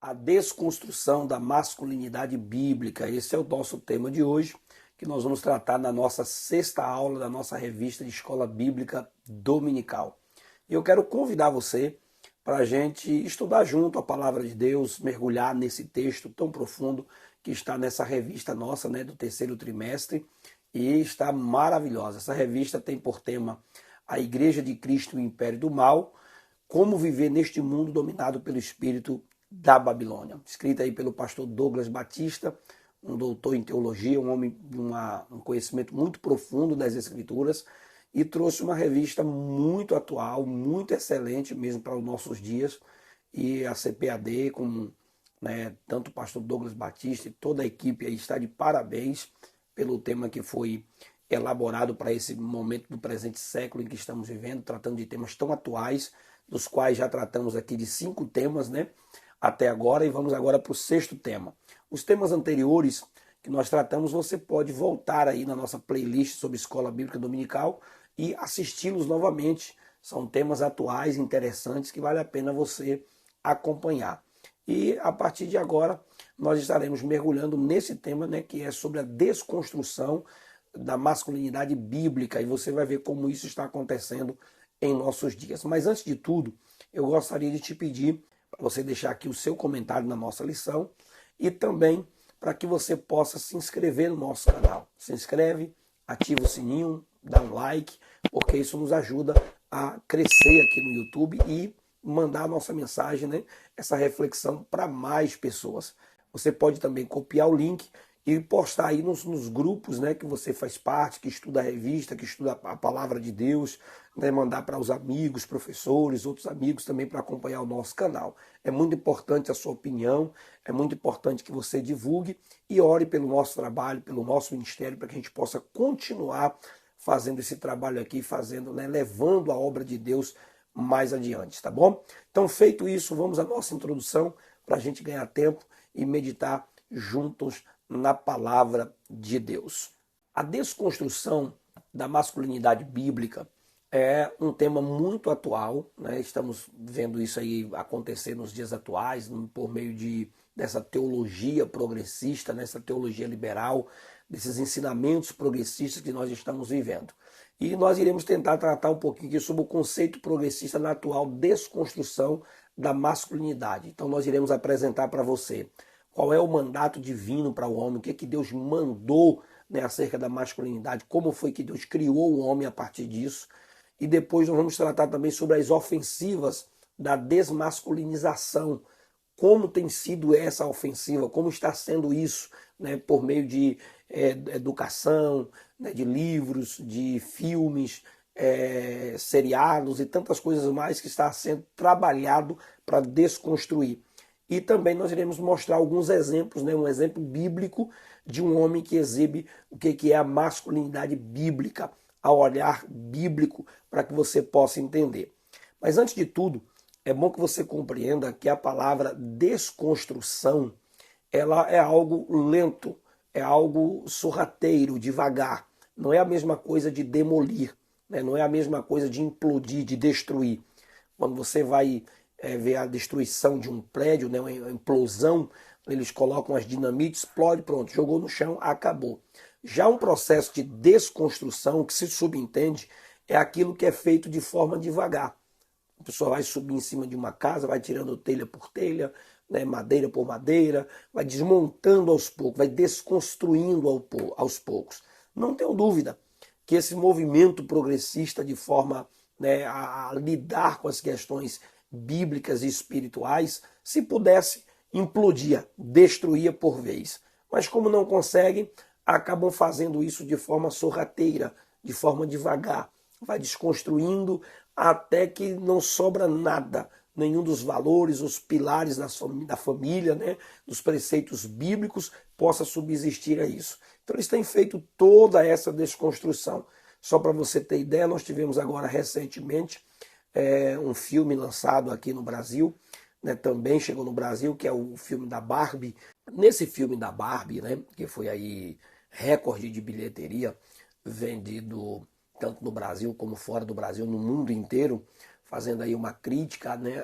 A desconstrução da masculinidade bíblica. Esse é o nosso tema de hoje, que nós vamos tratar na nossa sexta aula da nossa revista de Escola Bíblica Dominical. E eu quero convidar você para a gente estudar junto a palavra de Deus, mergulhar nesse texto tão profundo que está nessa revista nossa, do terceiro trimestre, e está maravilhosa. Essa revista tem por tema a Igreja de Cristo e o Império do Mal, como viver neste mundo dominado pelo espírito da Babilônia. Escrita aí pelo pastor Douglas Batista, um doutor em teologia, um homem de um conhecimento muito profundo das Escrituras, e trouxe uma revista muito atual, muito excelente mesmo para os nossos dias. E a CPAD, com tanto o pastor Douglas Batista e toda a equipe aí, está de parabéns pelo tema que foi elaborado para esse momento do presente século em que estamos vivendo, tratando de temas tão atuais, dos quais já tratamos aqui de 5 temas, até agora, e vamos agora para o 6º tema. Os temas anteriores que nós tratamos, você pode voltar aí na nossa playlist sobre Escola Bíblica Dominical e assisti-los novamente. São temas atuais, interessantes, que vale a pena você acompanhar. E a partir de agora, nós estaremos mergulhando nesse tema, que é sobre a desconstrução da masculinidade bíblica, e você vai ver como isso está acontecendo em nossos dias. Mas antes de tudo, eu gostaria de te pedir para você deixar aqui o seu comentário na nossa lição e também para que você possa se inscrever no nosso canal. Se inscreve, ativa o sininho, dá um like, porque isso nos ajuda a crescer aqui no YouTube e mandar a nossa mensagem, essa reflexão para mais pessoas. Você pode também copiar o link e postar aí nos grupos que você faz parte, que estuda a revista, que estuda a palavra de Deus, mandar para os amigos, professores, outros amigos também para acompanhar o nosso canal. É muito importante a sua opinião, é muito importante que você divulgue e ore pelo nosso trabalho, pelo nosso ministério, para que a gente possa continuar fazendo esse trabalho aqui, levando a obra de Deus mais adiante, tá bom? Então, feito isso, vamos à nossa introdução para a gente ganhar tempo e meditar juntos na palavra de Deus. A desconstrução da masculinidade bíblica é um tema muito atual, Estamos vendo isso aí acontecer nos dias atuais, por meio dessa teologia progressista, essa teologia liberal, desses ensinamentos progressistas que nós estamos vivendo. E nós iremos tentar tratar um pouquinho aqui sobre o conceito progressista na atual desconstrução da masculinidade. Então nós iremos apresentar para você qual é o mandato divino para o homem, o que Deus mandou acerca da masculinidade, como foi que Deus criou o homem a partir disso. E depois nós vamos tratar também sobre as ofensivas da desmasculinização, como tem sido essa ofensiva, como está sendo isso, por meio de educação, de livros, de filmes, seriados e tantas coisas mais que está sendo trabalhado para desconstruir. E também nós iremos mostrar alguns exemplos, um exemplo bíblico de um homem que exibe o que é a masculinidade bíblica, ao olhar bíblico, para que você possa entender. Mas antes de tudo, é bom que você compreenda que a palavra desconstrução, ela é algo lento, é algo sorrateiro, devagar. Não é a mesma coisa de demolir, não é a mesma coisa de implodir, de destruir. Quando você vai ver a destruição de um prédio, uma implosão, eles colocam as dinamites, explode, pronto, jogou no chão, acabou. Já um processo de desconstrução, que se subentende, é aquilo que é feito de forma devagar. A pessoa vai subir em cima de uma casa, vai tirando telha por telha, madeira por madeira, vai desmontando aos poucos, vai desconstruindo aos poucos. Não tenho dúvida que esse movimento progressista, de forma a lidar com as questões bíblicas e espirituais, se pudesse, implodia, destruía por vez. Mas como não conseguem, acabam fazendo isso de forma sorrateira, de forma devagar. Vai desconstruindo até que não sobra nada, nenhum dos valores, os pilares da família, dos preceitos bíblicos, possa subsistir a isso. Então eles têm feito toda essa desconstrução. Só para você ter ideia, nós tivemos agora recentemente um filme lançado aqui no Brasil, também chegou no Brasil, que é o filme da Barbie. Nesse filme da Barbie, que foi aí recorde de bilheteria, vendido tanto no Brasil como fora do Brasil, no mundo inteiro, fazendo aí uma crítica, né,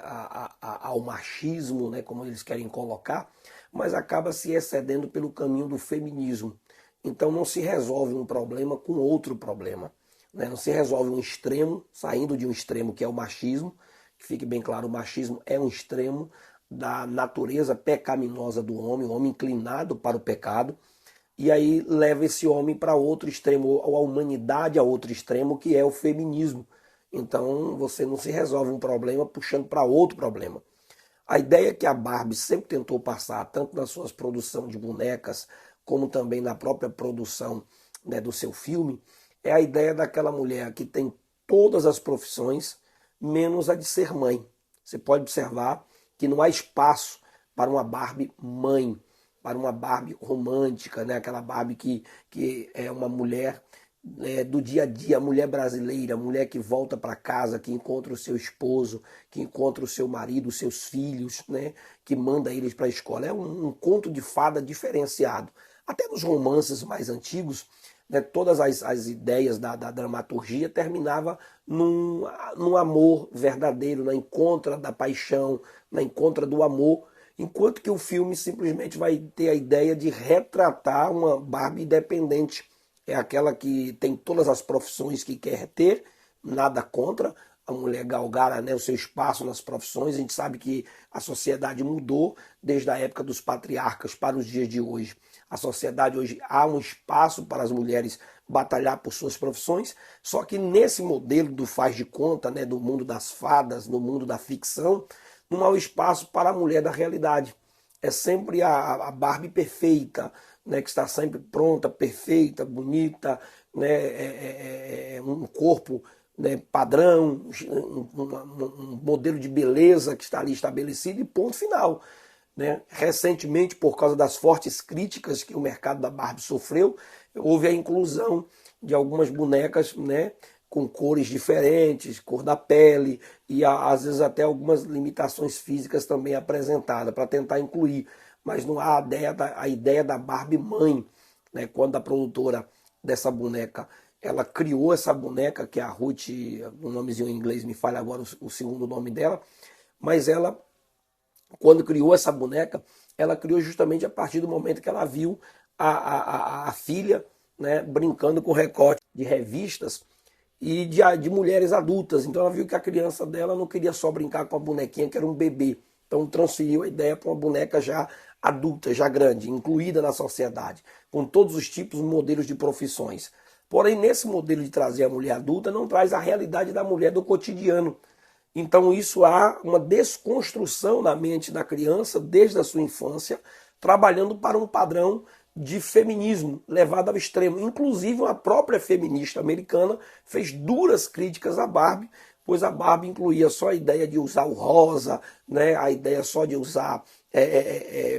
ao machismo, né, como eles querem colocar, mas acaba se excedendo pelo caminho do feminismo. Então não se resolve um problema com outro problema, né? Não se resolve um extremo, saindo de um extremo que é o machismo, que fique bem claro, o machismo é um extremo da natureza pecaminosa do homem, o homem inclinado para o pecado, e aí leva esse homem para outro extremo, ou a humanidade a outro extremo, que é o feminismo. Então você não se resolve um problema puxando para outro problema. A ideia que a Barbie sempre tentou passar, tanto na sua produção de bonecas, como também na própria produção, né, do seu filme, é a ideia daquela mulher que tem todas as profissões, menos a de ser mãe. Você pode observar que não há espaço para uma Barbie mãe, para uma Barbie romântica, né? Aquela Barbie que é uma mulher do dia a dia, a mulher brasileira, a mulher que volta para casa, que encontra o seu esposo, que encontra o seu marido, os seus filhos, né? Que manda eles para a escola. É um conto de fada diferenciado. Até nos romances mais antigos, né, todas as ideias da dramaturgia terminava num amor verdadeiro, na encontra da paixão, na encontra do amor, enquanto que o filme simplesmente vai ter a ideia de retratar uma Barbie independente. É aquela que tem todas as profissões que quer ter, nada contra a mulher galgar, né, o seu espaço nas profissões. A gente sabe que a sociedade mudou desde a época dos patriarcas para os dias de hoje. A sociedade hoje há um espaço para as mulheres batalhar por suas profissões, só que nesse modelo do faz de conta, né, do mundo das fadas, no mundo da ficção, não há um espaço para a mulher da realidade. É sempre a Barbie perfeita, né, que está sempre pronta, perfeita, bonita, né, um corpo, né, padrão, um modelo de beleza que está ali estabelecido e ponto final. Né? Recentemente, por causa das fortes críticas que o mercado da Barbie sofreu, houve a inclusão de algumas bonecas, né, com cores diferentes, cor da pele e às vezes até algumas limitações físicas também apresentadas para tentar incluir. Mas não há a ideia da Barbie mãe, né? Quando a produtora dessa boneca ela criou essa boneca, que é a Ruth, o nomezinho em inglês me falha agora o segundo nome dela, mas ela, quando criou essa boneca, ela criou justamente a partir do momento que ela viu a filha, né, brincando com recorte de revistas e de mulheres adultas. Então ela viu que a criança dela não queria só brincar com a bonequinha, que era um bebê. Então transferiu a ideia para uma boneca já adulta, já grande, incluída na sociedade, com todos os tipos e modelos de profissões. Porém, nesse modelo de trazer a mulher adulta, não traz a realidade da mulher do cotidiano. Então isso há uma desconstrução na mente da criança desde a sua infância, trabalhando para um padrão de feminismo levado ao extremo. Inclusive a própria feminista americana fez duras críticas à Barbie, pois a Barbie incluía só a ideia de usar o rosa, né, a ideia só de usar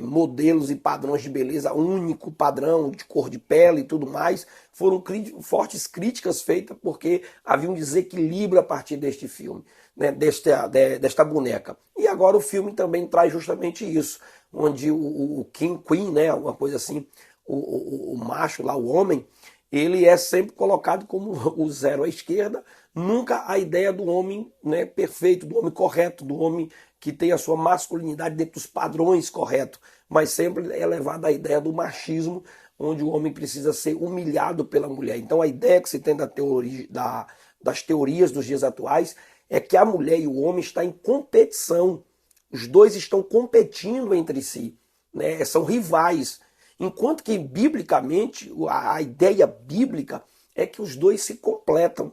modelos e padrões de beleza único, padrão de cor de pele e tudo mais. Foram fortes críticas feitas porque havia um desequilíbrio a partir deste filme, né, desta boneca. E agora o filme também traz justamente isso, onde o King Queen, né, alguma coisa assim, o macho lá, o homem, ele é sempre colocado como o zero à esquerda, nunca a ideia do homem, né, perfeito, do homem correto, do homem que tem a sua masculinidade dentro dos padrões corretos, mas sempre é levada a ideia do machismo, onde o homem precisa ser humilhado pela mulher. Então a ideia que se tem das teorias dos dias atuais é que a mulher e o homem estão em competição. Os dois estão competindo entre si, né? São rivais. Enquanto que, biblicamente, a ideia bíblica é que os dois se completam.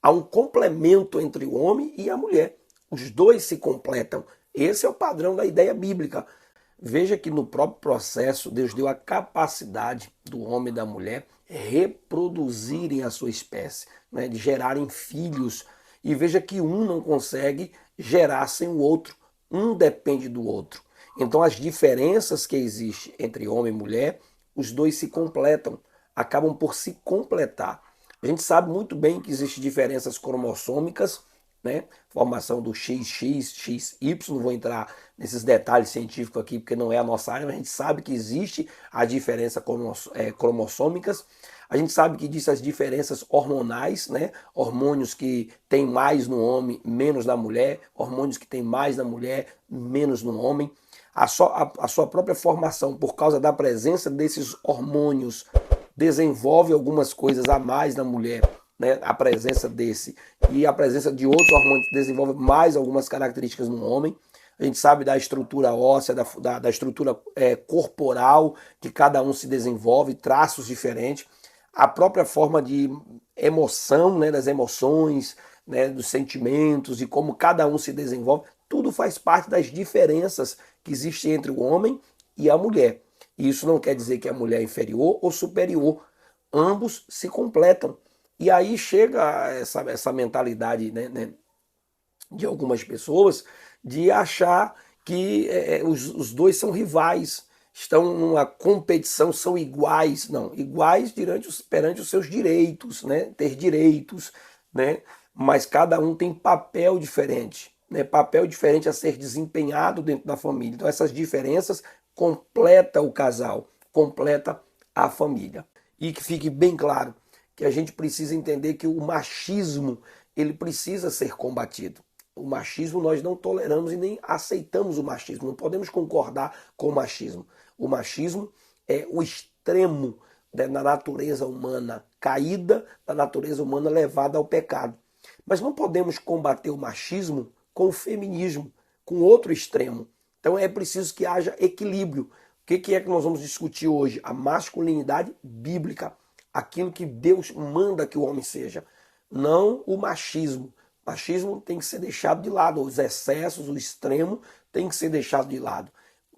Há um complemento entre o homem e a mulher. Os dois se completam. Esse é o padrão da ideia bíblica. Veja que no próprio processo, Deus deu a capacidade do homem e da mulher reproduzirem a sua espécie, né? De gerarem filhos. E veja que um não consegue gerar sem o outro. Um depende do outro. Então as diferenças que existem entre homem e mulher, os dois se completam, acabam por se completar. A gente sabe muito bem que existem diferenças cromossômicas né? Formação do XX, XY, não vou entrar nesses detalhes científicos aqui porque não é a nossa área, mas a gente sabe que existe a diferença cromossômicas, a gente sabe que existem as diferenças hormonais, né? Hormônios que tem mais no homem, menos na mulher, hormônios que tem mais na mulher, menos no homem. A sua própria formação, por causa da presença desses hormônios, desenvolve algumas coisas a mais na mulher, né? A presença desse e a presença de outros hormônios desenvolve mais algumas características no homem. A gente sabe da estrutura óssea, da estrutura corporal que cada um se desenvolve, traços diferentes. A própria forma de emoção, né, das emoções, né, dos sentimentos e como cada um se desenvolve, tudo faz parte das diferenças que existem entre o homem e a mulher. E isso não quer dizer que a mulher é inferior ou superior. Ambos se completam. E aí chega essa mentalidade, né, de algumas pessoas de achar que os dois são rivais, estão numa competição, são iguais. Não, iguais perante os seus direitos, né? Ter direitos, né? Mas cada um tem papel diferente, né? Papel diferente a ser desempenhado dentro da família. Então essas diferenças completa o casal, completa a família. E que fique bem claro que a gente precisa entender que o machismo ele precisa ser combatido. O machismo nós não toleramos e nem aceitamos o machismo. Não podemos concordar com o machismo. O machismo é o extremo da natureza humana caída, da natureza humana levada ao pecado. Mas não podemos combater o machismo com o feminismo, com outro extremo. Então é preciso que haja equilíbrio. O que é que nós vamos discutir hoje? A masculinidade bíblica. Aquilo que Deus manda que o homem seja. Não o machismo. O machismo tem que ser deixado de lado. Os excessos, o extremo, tem que ser deixado de lado.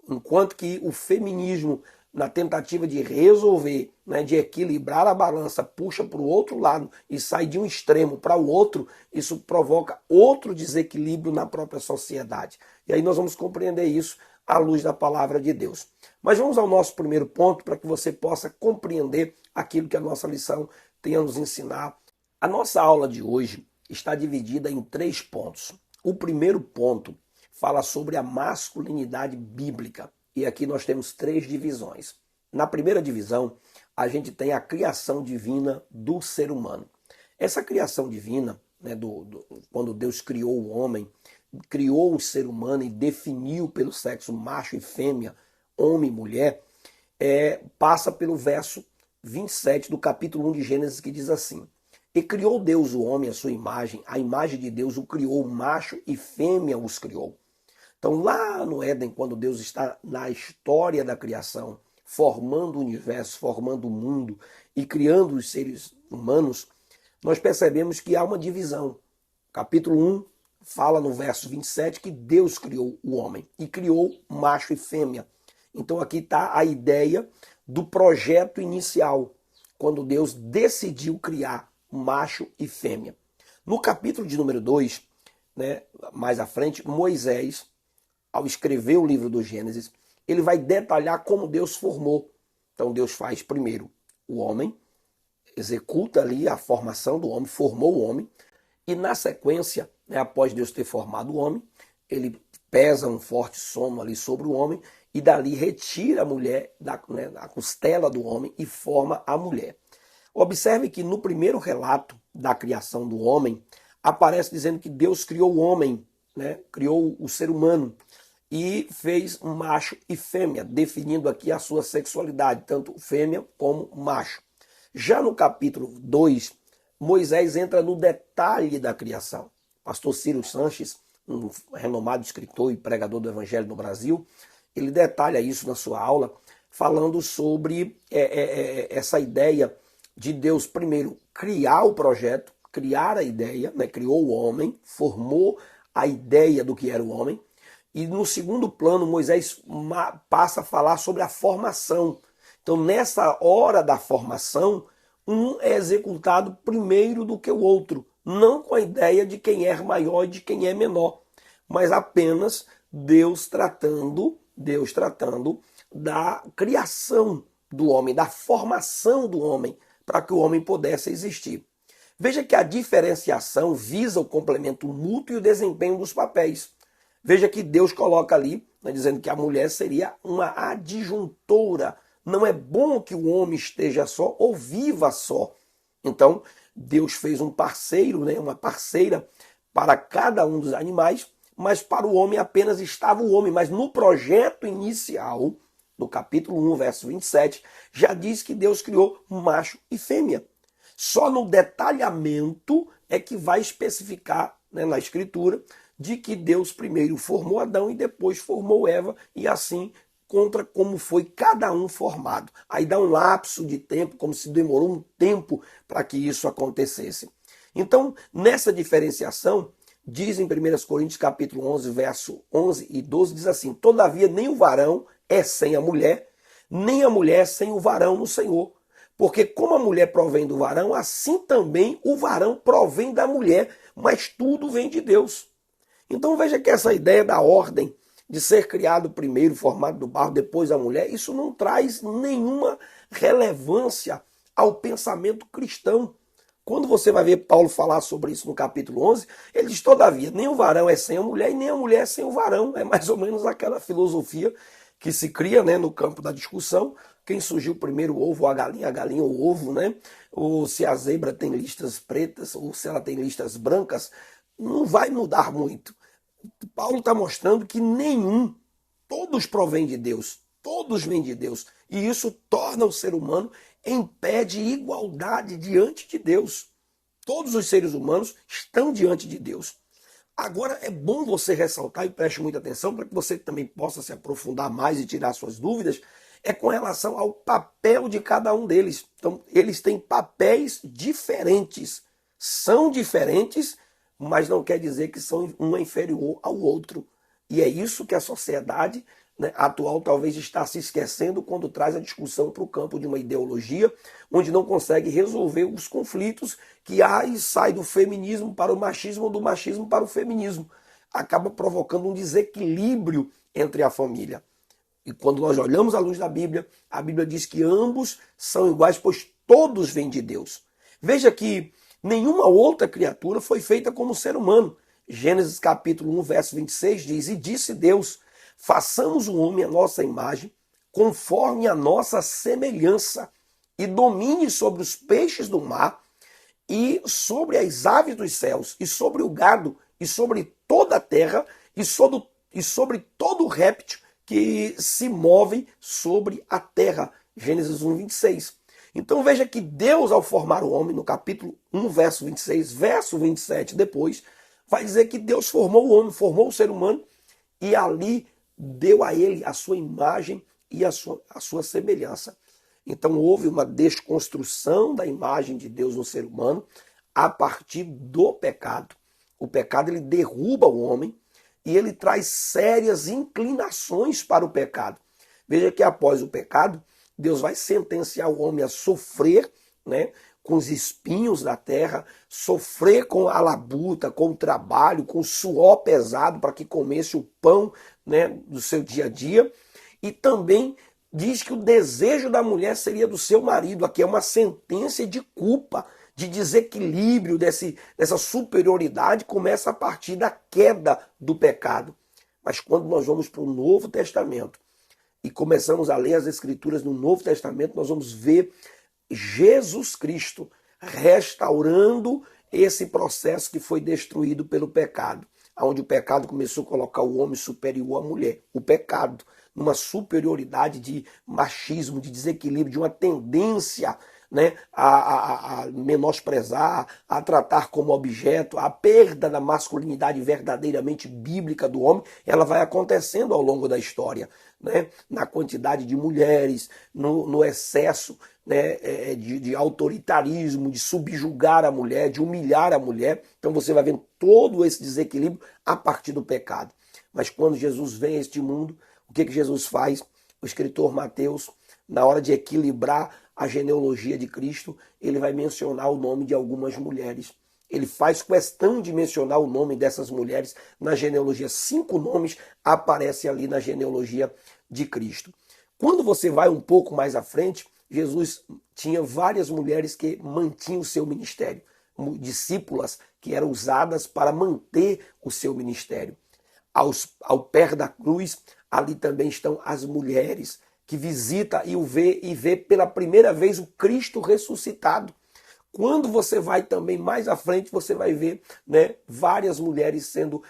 Enquanto que o feminismo, na tentativa de resolver, né, de equilibrar a balança, puxa para o outro lado e sai de um extremo para o outro, isso provoca outro desequilíbrio na própria sociedade. E aí nós vamos compreender isso à luz da palavra de Deus. Mas vamos ao nosso primeiro ponto para que você possa compreender aquilo que a nossa lição tem a nos ensinar. A nossa aula de hoje está dividida em 3 pontos. O primeiro ponto fala sobre a masculinidade bíblica. E aqui nós temos 3 divisões. Na primeira divisão, a gente tem a criação divina do ser humano. Essa criação divina, né, quando Deus criou o homem, criou o ser humano e definiu pelo sexo macho e fêmea, homem e mulher, passa pelo verso 27 do capítulo 1 de Gênesis, que diz assim: E criou Deus o homem à sua imagem, a imagem de Deus o criou, macho e fêmea os criou. Então, lá no Éden, quando Deus está na história da criação, formando o universo, formando o mundo e criando os seres humanos, nós percebemos que há uma divisão. Capítulo 1 fala no verso 27 que Deus criou o homem e criou macho e fêmea. Então, aqui está a ideia do projeto inicial, quando Deus decidiu criar macho e fêmea. No capítulo de número 2, né, mais à frente, Moisés, ao escrever o livro do Gênesis, ele vai detalhar como Deus formou. Então Deus faz primeiro o homem, executa ali a formação do homem, formou o homem, e na sequência, né, após Deus ter formado o homem, ele pesa um forte sono ali sobre o homem e dali retira a mulher da costela do homem e forma a mulher. Observe que no primeiro relato da criação do homem, aparece dizendo que Deus criou o homem, né, criou o ser humano, e fez um macho e fêmea, definindo aqui a sua sexualidade, tanto fêmea como macho. Já no capítulo 2, Moisés entra no detalhe da criação. Pastor Ciro Sanches, um renomado escritor e pregador do evangelho no Brasil, ele detalha isso na sua aula, falando sobre essa ideia de Deus, primeiro, criar o projeto, criar a ideia, né, criou o homem, formou a ideia do que era o homem. E no segundo plano, Moisés passa a falar sobre a formação. Então, nessa hora da formação, um é executado primeiro do que o outro. Não com a ideia de quem é maior e de quem é menor, mas apenas Deus tratando da criação do homem, da formação do homem, para que o homem pudesse existir. Veja que a diferenciação visa o complemento mútuo e o desempenho dos papéis. Veja que Deus coloca ali, né, dizendo que a mulher seria uma adjuntora. Não é bom que o homem esteja só ou viva só. Então, Deus fez um parceiro, né, uma parceira para cada um dos animais, mas para o homem apenas estava o homem. Mas no projeto inicial, no capítulo 1, verso 27, já diz que Deus criou macho e fêmea. Só no detalhamento é que vai especificar, né, na Escritura, de que Deus primeiro formou Adão e depois formou Eva, e assim contra como foi cada um formado. Aí dá um lapso de tempo, como se demorou um tempo para que isso acontecesse. Então, nessa diferenciação, diz em 1 Coríntios capítulo 11, verso 11 e 12, diz assim: todavia nem o varão é sem a mulher, nem a mulher sem o varão no Senhor. Porque como a mulher provém do varão, assim também o varão provém da mulher, mas tudo vem de Deus. Então veja que essa ideia da ordem de ser criado primeiro, formado do barro, depois a mulher, isso não traz nenhuma relevância ao pensamento cristão. Quando você vai ver Paulo falar sobre isso no capítulo 11, ele diz, todavia, nem o varão é sem a mulher e nem a mulher é sem o varão. É mais ou menos aquela filosofia que se cria, né, no campo da discussão. Quem surgiu primeiro, o ovo ou a galinha ou o ovo, né? Ou se a zebra tem listas pretas ou se ela tem listas brancas, não vai mudar muito. Paulo está mostrando que todos provêm de Deus, todos vêm de Deus. E isso torna o ser humano em pé de igualdade diante de Deus. Todos os seres humanos estão diante de Deus. Agora é bom você ressaltar e preste muita atenção para que você também possa se aprofundar mais e tirar suas dúvidas, é com relação ao papel de cada um deles. Então, eles têm papéis diferentes, são diferentes, mas não quer dizer que são um inferior ao outro. E é isso que a sociedade, né, atual talvez está se esquecendo quando traz a discussão para o campo de uma ideologia, onde não consegue resolver os conflitos que há e sai do feminismo para o machismo ou do machismo para o feminismo. Acaba provocando um desequilíbrio entre a família. E quando nós olhamos à luz da Bíblia, a Bíblia diz que ambos são iguais, pois todos vêm de Deus. Veja que nenhuma outra criatura foi feita como ser humano. Gênesis capítulo 1, verso 26 diz, e disse Deus, façamos o homem à nossa imagem, conforme a nossa semelhança, e domine sobre os peixes do mar, e sobre as aves dos céus, e sobre o gado, e sobre toda a terra, e sobre todo o réptil que se move sobre a terra. Gênesis 1, 26. Então veja que Deus, ao formar o homem, no capítulo 1, verso 26, verso 27 depois, vai dizer que Deus formou o homem, formou o ser humano, e ali deu a ele a sua imagem e a sua semelhança. Então houve uma desconstrução da imagem de Deus no ser humano a partir do pecado. O pecado ele derruba o homem e ele traz sérias inclinações para o pecado. Veja que após o pecado, Deus vai sentenciar o homem a sofrer, né, com os espinhos da terra, sofrer com a labuta, com o trabalho, com o suor pesado para que comesse o pão, né, do seu dia a dia. E também diz que o desejo da mulher seria do seu marido. Aqui é uma sentença de culpa, de desequilíbrio, dessa superioridade, começa a partir da queda do pecado. Mas quando nós vamos para o Novo Testamento e começamos a ler as Escrituras no Novo Testamento, nós vamos ver Jesus Cristo restaurando esse processo que foi destruído pelo pecado, onde o pecado começou a colocar o homem superior à mulher. O pecado, numa superioridade de machismo, de desequilíbrio, de uma tendência, né, a menosprezar, a tratar como objeto, a perda da masculinidade verdadeiramente bíblica do homem, ela vai acontecendo ao longo da história, né, na quantidade de mulheres, no excesso, né, de autoritarismo, de subjugar a mulher, de humilhar a mulher. Então você vai vendo todo esse desequilíbrio a partir do pecado. Mas quando Jesus vem a este mundo, o que Jesus faz? O escritor Mateus, na hora de equilibrar a genealogia de Cristo, ele vai mencionar o nome de algumas mulheres. Ele faz questão de mencionar o nome dessas mulheres na genealogia. 5 nomes aparecem ali na genealogia de Cristo. Quando você vai um pouco mais à frente, Jesus tinha várias mulheres que mantinham o seu ministério. discípulas que eram usadas para manter o seu ministério. Ao pé da cruz, ali também estão as mulheres que visita e vê pela primeira vez o Cristo ressuscitado. Quando você vai também mais à frente, você vai ver, né, várias mulheres sendo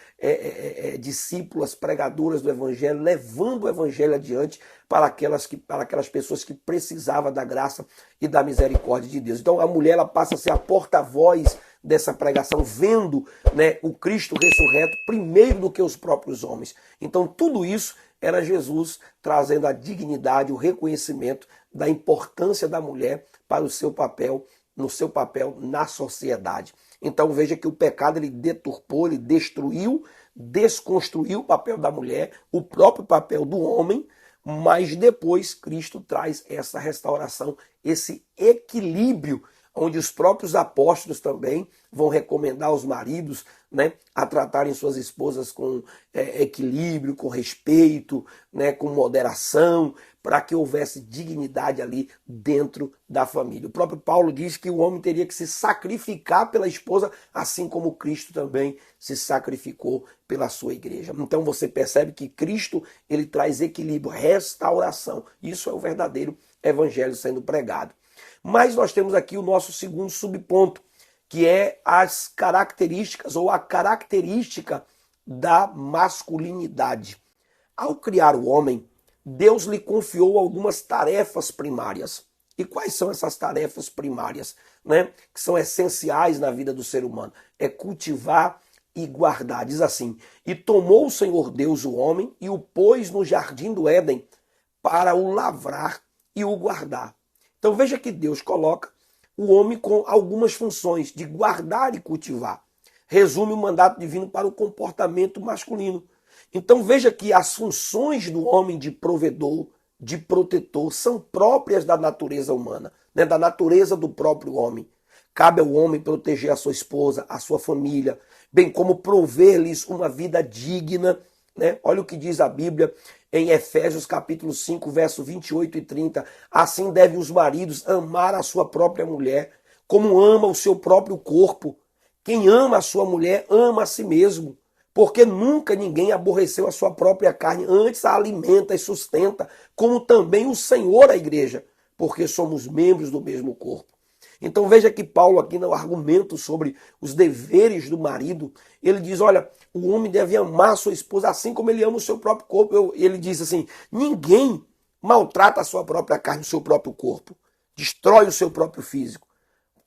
discípulas, pregadoras do Evangelho, levando o Evangelho adiante para aquelas pessoas que precisavam da graça e da misericórdia de Deus. Então a mulher ela passa a ser a porta-voz dessa pregação, vendo, né, o Cristo ressurreto primeiro do que os próprios homens. Então tudo isso era Jesus trazendo a dignidade, o reconhecimento da importância da mulher para o seu papel, no seu papel na sociedade. Então veja que o pecado ele deturpou, ele destruiu, desconstruiu o papel da mulher, o próprio papel do homem, mas depois Cristo traz essa restauração, esse equilíbrio, onde os próprios apóstolos também vão recomendar aos maridos, né, a tratarem suas esposas com equilíbrio, com respeito, né, com moderação, para que houvesse dignidade ali dentro da família. O próprio Paulo diz que o homem teria que se sacrificar pela esposa, assim como Cristo também se sacrificou pela sua igreja. Então você percebe que Cristo ele traz equilíbrio, restauração. Isso é o verdadeiro evangelho sendo pregado. Mas nós temos aqui o nosso segundo subponto, que é as características ou a característica da masculinidade. Ao criar o homem, Deus lhe confiou algumas tarefas primárias. E quais são essas tarefas primárias, né, que são essenciais na vida do ser humano? É cultivar e guardar. Diz assim: e tomou o Senhor Deus o homem e o pôs no jardim do Éden para o lavrar e o guardar. Então veja que Deus coloca o homem com algumas funções de guardar e cultivar. Resume o mandato divino para o comportamento masculino. Então veja que as funções do homem de provedor, de protetor, são próprias da natureza humana, né? Da natureza do próprio homem. Cabe ao homem proteger a sua esposa, a sua família, bem como prover-lhes uma vida digna, né? Olha o que diz a Bíblia em Efésios capítulo 5, verso 28 e 30. Assim devem os maridos amar a sua própria mulher, como ama o seu próprio corpo. Quem ama a sua mulher, ama a si mesmo. Porque nunca ninguém aborreceu a sua própria carne, antes a alimenta e sustenta, como também o Senhor a igreja, porque somos membros do mesmo corpo. Então veja que Paulo aqui no argumento sobre os deveres do marido, ele diz, olha, o homem deve amar a sua esposa assim como ele ama o seu próprio corpo. Ele diz assim, ninguém maltrata a sua própria carne, o seu próprio corpo, destrói o seu próprio físico.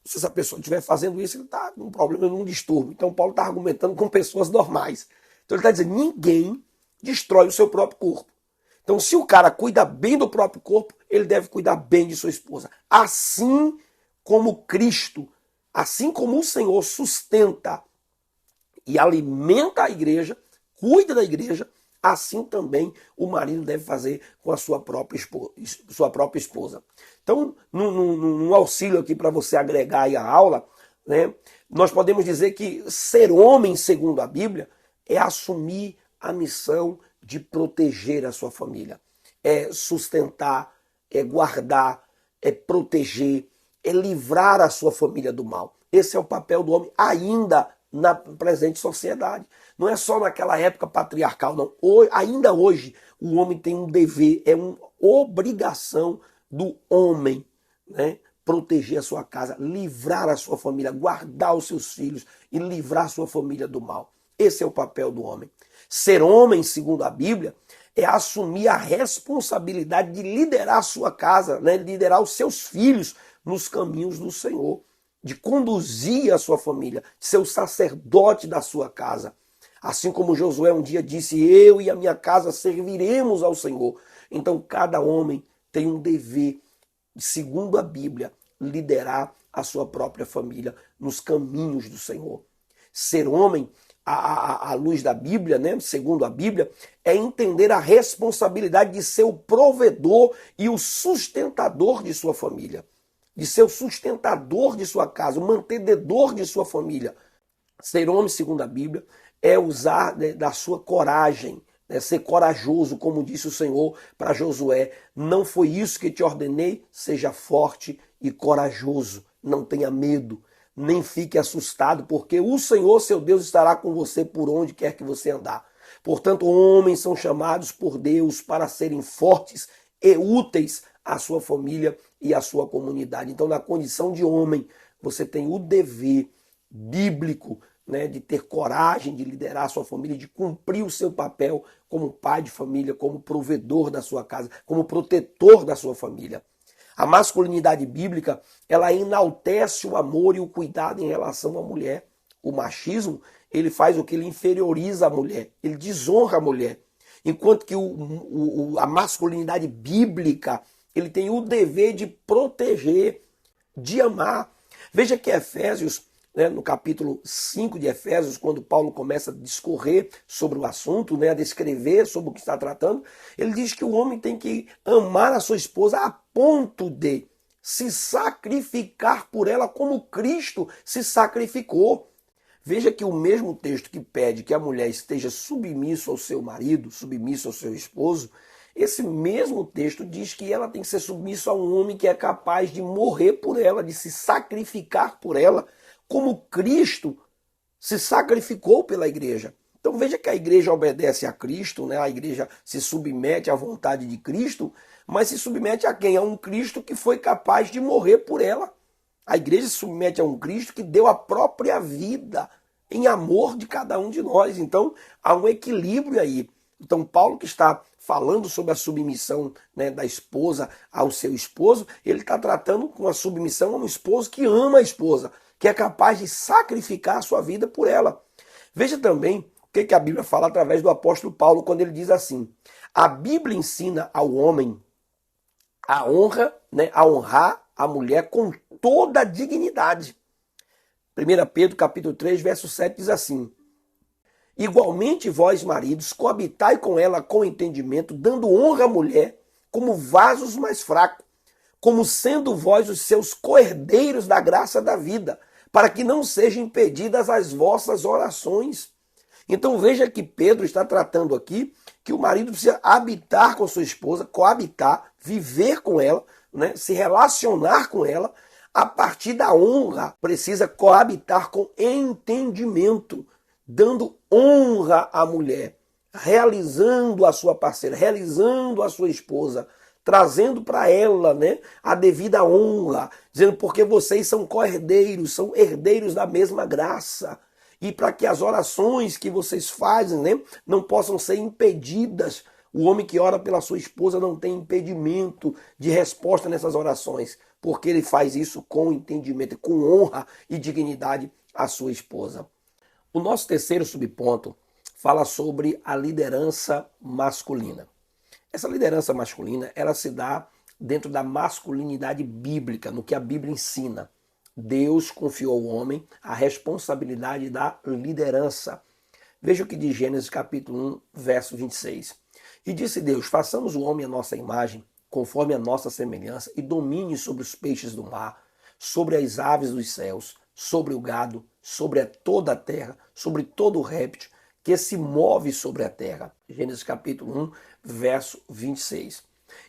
Se essa pessoa estiver fazendo isso, ele está com um problema, num distúrbio. Então Paulo está argumentando com pessoas normais. Então ele está dizendo, ninguém destrói o seu próprio corpo. Então se o cara cuida bem do próprio corpo, ele deve cuidar bem de sua esposa. Assim como Cristo, assim como o Senhor sustenta e alimenta a igreja, cuida da igreja, assim também o marido deve fazer com a sua própria esposa. Então, num auxílio aqui para você agregar aí a aula, né, nós podemos dizer que ser homem, segundo a Bíblia, é assumir a missão de proteger a sua família. É sustentar, é guardar, é proteger, é livrar a sua família do mal. Esse é o papel do homem ainda na presente sociedade. Não é só naquela época patriarcal, não. Ainda hoje, o homem tem um dever, é uma obrigação do homem, né? Proteger a sua casa, livrar a sua família, guardar os seus filhos e livrar a sua família do mal. Esse é o papel do homem. Ser homem, segundo a Bíblia, é assumir a responsabilidade de liderar a sua casa, né? Liderar os seus filhos nos caminhos do Senhor, de conduzir a sua família, de ser o sacerdote da sua casa. Assim como Josué um dia disse, eu e a minha casa serviremos ao Senhor. Então cada homem tem um dever, segundo a Bíblia, liderar a sua própria família nos caminhos do Senhor. Ser homem, à luz da Bíblia, né, segundo a Bíblia, é entender a responsabilidade de ser o provedor e o sustentador de sua família, de ser o sustentador de sua casa, o mantenedor de sua família. Ser homem, segundo a Bíblia, é usar, né, da sua coragem, né, ser corajoso, como disse o Senhor para Josué. Não foi isso que te ordenei? Seja forte e corajoso, não tenha medo. nem fique assustado, porque o Senhor, seu Deus, estará com você por onde quer que você andar. Portanto, homens são chamados por Deus para serem fortes e úteis à sua família e à sua comunidade. Então, na condição de homem, você tem o dever bíblico, né, de ter coragem de liderar a sua família, de cumprir o seu papel como pai de família, como provedor da sua casa, como protetor da sua família. A masculinidade bíblica, ela enaltece o amor e o cuidado em relação à mulher. O machismo, ele faz o que? Ele inferioriza a mulher, ele desonra a mulher. Enquanto que a masculinidade bíblica, ele tem o dever de proteger, de amar. Veja que Efésios, né, no capítulo 5 de Efésios, quando Paulo começa a discorrer sobre o assunto, né, a descrever sobre o que está tratando, ele diz que o homem tem que amar a sua esposa a ponto de se sacrificar por ela como Cristo se sacrificou. Veja que o mesmo texto que pede que a mulher esteja submisso ao seu marido, submisso ao seu esposo, esse mesmo texto diz que ela tem que ser submissa a um homem que é capaz de morrer por ela, de se sacrificar por ela, como Cristo se sacrificou pela igreja. Então veja que a igreja obedece a Cristo, né? A igreja se submete à vontade de Cristo, mas se submete a quem? A um Cristo que foi capaz de morrer por ela. A igreja se submete a um Cristo que deu a própria vida em amor de cada um de nós. Então, há um equilíbrio aí. Então, Paulo, que está falando sobre a submissão, né, da esposa ao seu esposo, ele está tratando com a submissão a um esposo que ama a esposa, que é capaz de sacrificar a sua vida por ela. Veja também o que a Bíblia fala através do apóstolo Paulo, quando ele diz assim: a Bíblia ensina ao homem a honra, né, a honrar a mulher com toda a dignidade. 1 Pedro capítulo 3, verso 7 diz assim: igualmente vós, maridos, coabitai com ela com entendimento, dando honra à mulher como vasos mais fracos, como sendo vós os seus coerdeiros da graça da vida, para que não sejam impedidas as vossas orações. Então veja que Pedro está tratando aqui que o marido precisa habitar com sua esposa, coabitar, viver com ela, né, se relacionar com ela, a partir da honra, precisa coabitar com entendimento, dando honra à mulher, realizando a sua parceira, realizando a sua esposa, trazendo para ela, né, a devida honra, dizendo porque vocês são co-herdeiros, são herdeiros da mesma graça. E para que as orações que vocês fazem, né, não possam ser impedidas. O homem que ora pela sua esposa não tem impedimento de resposta nessas orações, porque ele faz isso com entendimento, com honra e dignidade à sua esposa. O nosso terceiro subponto fala sobre a liderança masculina. Essa liderança masculina, ela se dá dentro da masculinidade bíblica, no que a Bíblia ensina. Deus confiou ao homem a responsabilidade da liderança. Veja o que diz Gênesis capítulo 1, verso 26. E disse Deus: façamos o homem à nossa imagem, conforme a nossa semelhança, e domine sobre os peixes do mar, sobre as aves dos céus, sobre o gado, sobre toda a terra, sobre todo o réptil que se move sobre a terra. Gênesis capítulo 1, verso 26.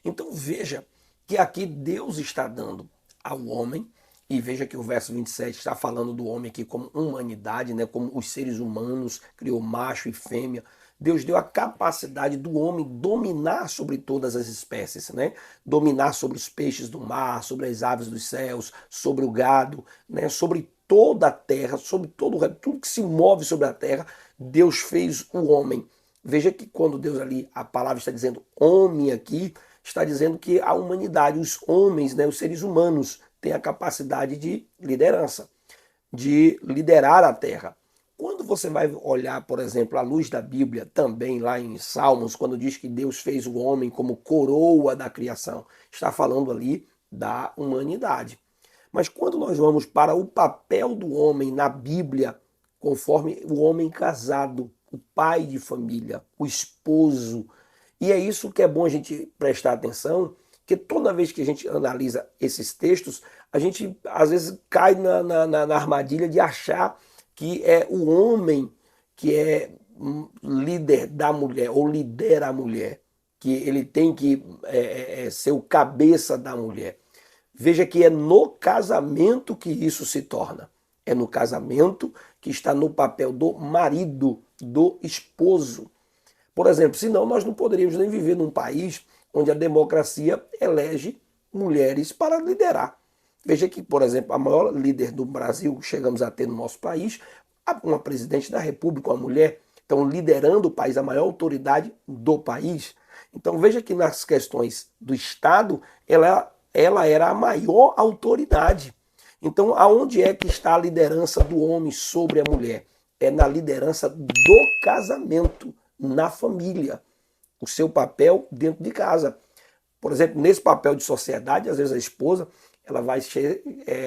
Então veja que aqui Deus está dando ao homem, e veja que o verso 27 está falando do homem aqui como humanidade, né, como os seres humanos, criou macho e fêmea. Deus deu a capacidade do homem dominar sobre todas as espécies, né? Dominar sobre os peixes do mar, sobre as aves dos céus, sobre o gado, né? Sobre toda a terra, sobre tudo que se move sobre a terra. Deus fez o homem. Veja que quando Deus ali, a palavra está dizendo homem aqui, está dizendo que a humanidade, os homens, né, os seres humanos, têm a capacidade de liderança, de liderar a terra. Quando você vai olhar, por exemplo, à luz da Bíblia, também lá em Salmos, quando diz que Deus fez o homem como coroa da criação, está falando ali da humanidade. Mas quando nós vamos para o papel do homem na Bíblia, conforme o homem casado, o pai de família, o esposo, e é isso que é bom a gente prestar atenção, que toda vez que a gente analisa esses textos, a gente às vezes cai na armadilha de achar que é o homem que é líder da mulher, ou lidera a mulher, que ele tem que ser o cabeça da mulher. Veja que é no casamento que isso se torna. É no casamento que está no papel do marido, do esposo. Por exemplo, senão nós não poderíamos nem viver num país onde a democracia elege mulheres para liderar. Veja que, por exemplo, a maior líder do Brasil que chegamos a ter no nosso país, uma presidente da República, uma mulher, então liderando o país, a maior autoridade do país. Então veja que nas questões do Estado, ela era a maior autoridade. Então, aonde é que está a liderança do homem sobre a mulher? É na liderança do casamento, na família. O seu papel dentro de casa. Por exemplo, nesse papel de sociedade, às vezes a esposa ela vai ser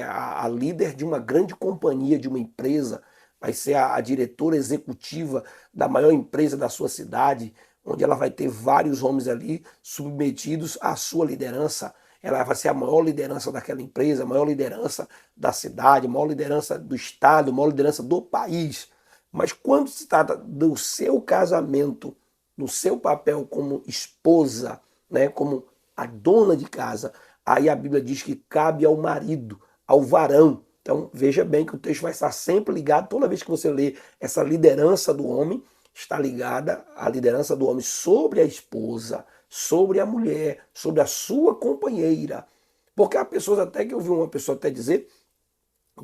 a líder de uma grande companhia, de uma empresa, vai ser a diretora executiva da maior empresa da sua cidade, onde ela vai ter vários homens ali submetidos à sua liderança. Ela vai ser a maior liderança daquela empresa, a maior liderança da cidade, a maior liderança do estado, a maior liderança do país. Mas quando se trata do seu casamento, no seu papel como esposa, né, como a dona de casa, aí a Bíblia diz que cabe ao marido, ao varão. Então veja bem que o texto vai estar sempre ligado, toda vez que você lê essa liderança do homem, está ligada à liderança do homem sobre a esposa, sobre a mulher, sobre a sua companheira. Porque há pessoas até que eu vi uma pessoa até dizer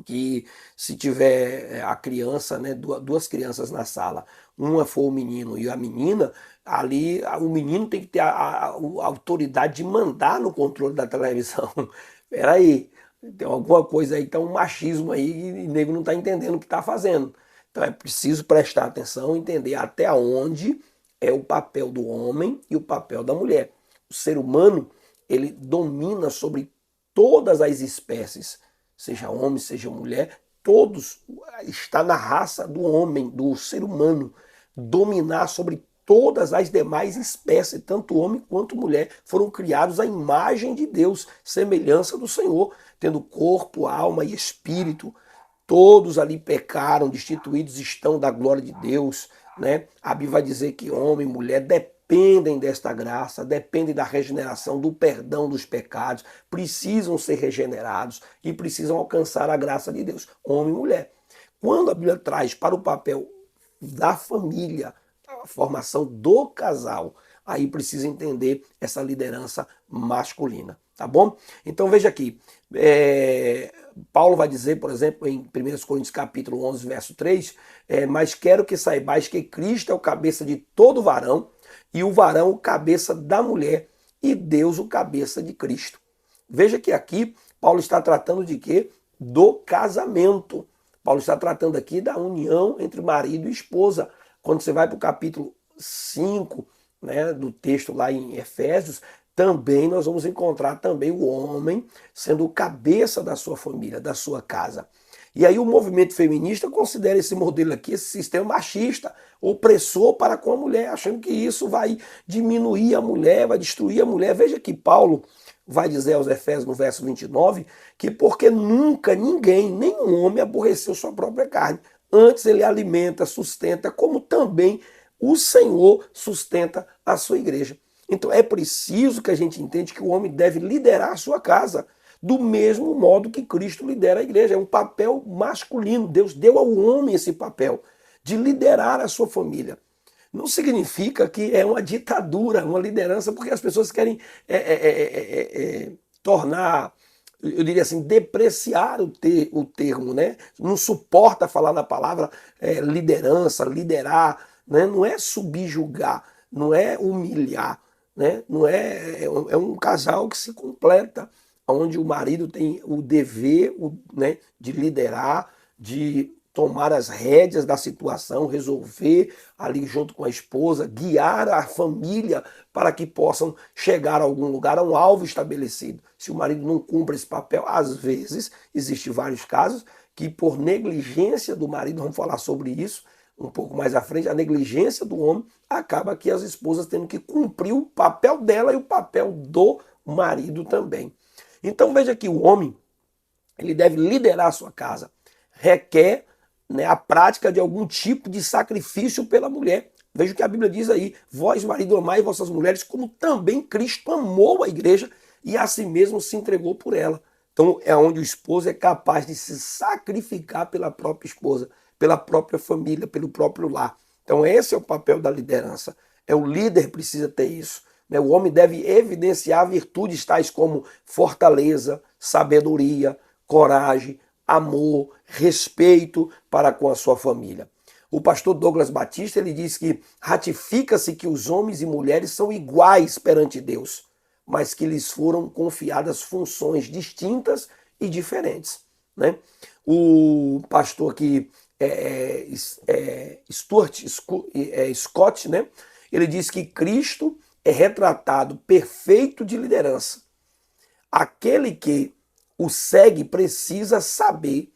que se tiver a criança, né, duas crianças na sala, uma for o menino e a menina, ali o menino tem que ter a autoridade de mandar no controle da televisão. Peraí, tem alguma coisa aí, tá um machismo aí e o nego não está entendendo o que está fazendo. Então é preciso prestar atenção, entender até onde é o papel do homem e o papel da mulher. O ser humano, ele domina sobre todas as espécies, seja homem, seja mulher, todos, está na raça do homem, do ser humano, dominar sobre todas as demais espécies, tanto homem quanto mulher, foram criados à imagem de Deus, semelhança do Senhor, tendo corpo, alma e espírito. Todos ali pecaram, destituídos estão da glória de Deus, né? A Bíblia vai dizer que homem e mulher dependem desta graça, dependem da regeneração, do perdão dos pecados, precisam ser regenerados e precisam alcançar a graça de Deus, homem e mulher. Quando a Bíblia traz para o papel da família, a formação do casal, aí precisa entender essa liderança masculina, tá bom? Então veja aqui, Paulo vai dizer, por exemplo, em 1 Coríntios capítulo 11, verso 3, mas quero que saibais que Cristo é o cabeça de todo varão, e o varão o cabeça da mulher, e Deus o cabeça de Cristo. Veja que aqui Paulo está tratando de quê? Do casamento. Paulo está tratando aqui da união entre marido e esposa. Quando você vai para o capítulo 5, né, do texto lá em Efésios, também nós vamos encontrar também o homem sendo o cabeça da sua família, da sua casa. E aí o movimento feminista considera esse modelo aqui, esse sistema machista, opressor para com a mulher, achando que isso vai diminuir a mulher, vai destruir a mulher. Veja que Paulo vai dizer aos Efésios no verso 29, que porque nunca ninguém, nenhum homem aborreceu sua própria carne. Antes ele alimenta, sustenta, como também o Senhor sustenta a sua igreja. Então é preciso que a gente entenda que o homem deve liderar a sua casa, do mesmo modo que Cristo lidera a igreja. É um papel masculino. Deus deu ao homem esse papel de liderar a sua família. Não significa que é uma ditadura, uma liderança, porque as pessoas querem tornar, eu diria assim, depreciar o termo, né? Não suporta falar na palavra liderança, liderar, né? Não é subjugar, não é humilhar, né? Não é um casal que se completa, onde o marido tem o dever, né, de liderar, de tomar as rédeas da situação, resolver ali junto com a esposa, guiar a família para que possam chegar a algum lugar, a um alvo estabelecido. Se o marido não cumpre esse papel, às vezes, existem vários casos que por negligência do marido, vamos falar sobre isso um pouco mais à frente, a negligência do homem acaba que as esposas tendo que cumprir o papel dela e o papel do marido também. Então veja que o homem, ele deve liderar a sua casa, requer, né, a prática de algum tipo de sacrifício pela mulher. Veja o que a Bíblia diz aí, vós marido amai vossas mulheres como também Cristo amou a igreja e a si mesmo se entregou por ela. Então é onde o esposo é capaz de se sacrificar pela própria esposa, pela própria família, pelo próprio lar. Então esse é o papel da liderança. O líder precisa ter isso. O homem deve evidenciar virtudes tais como fortaleza, sabedoria, coragem, amor, respeito para com a sua família. O pastor Douglas Batista ele diz que ratifica-se que os homens e mulheres são iguais perante Deus, mas que lhes foram confiadas funções distintas e diferentes. Né? O pastor aqui, Scott, né? Ele diz que Cristo é retratado perfeito de liderança. Aquele que o segue precisa saber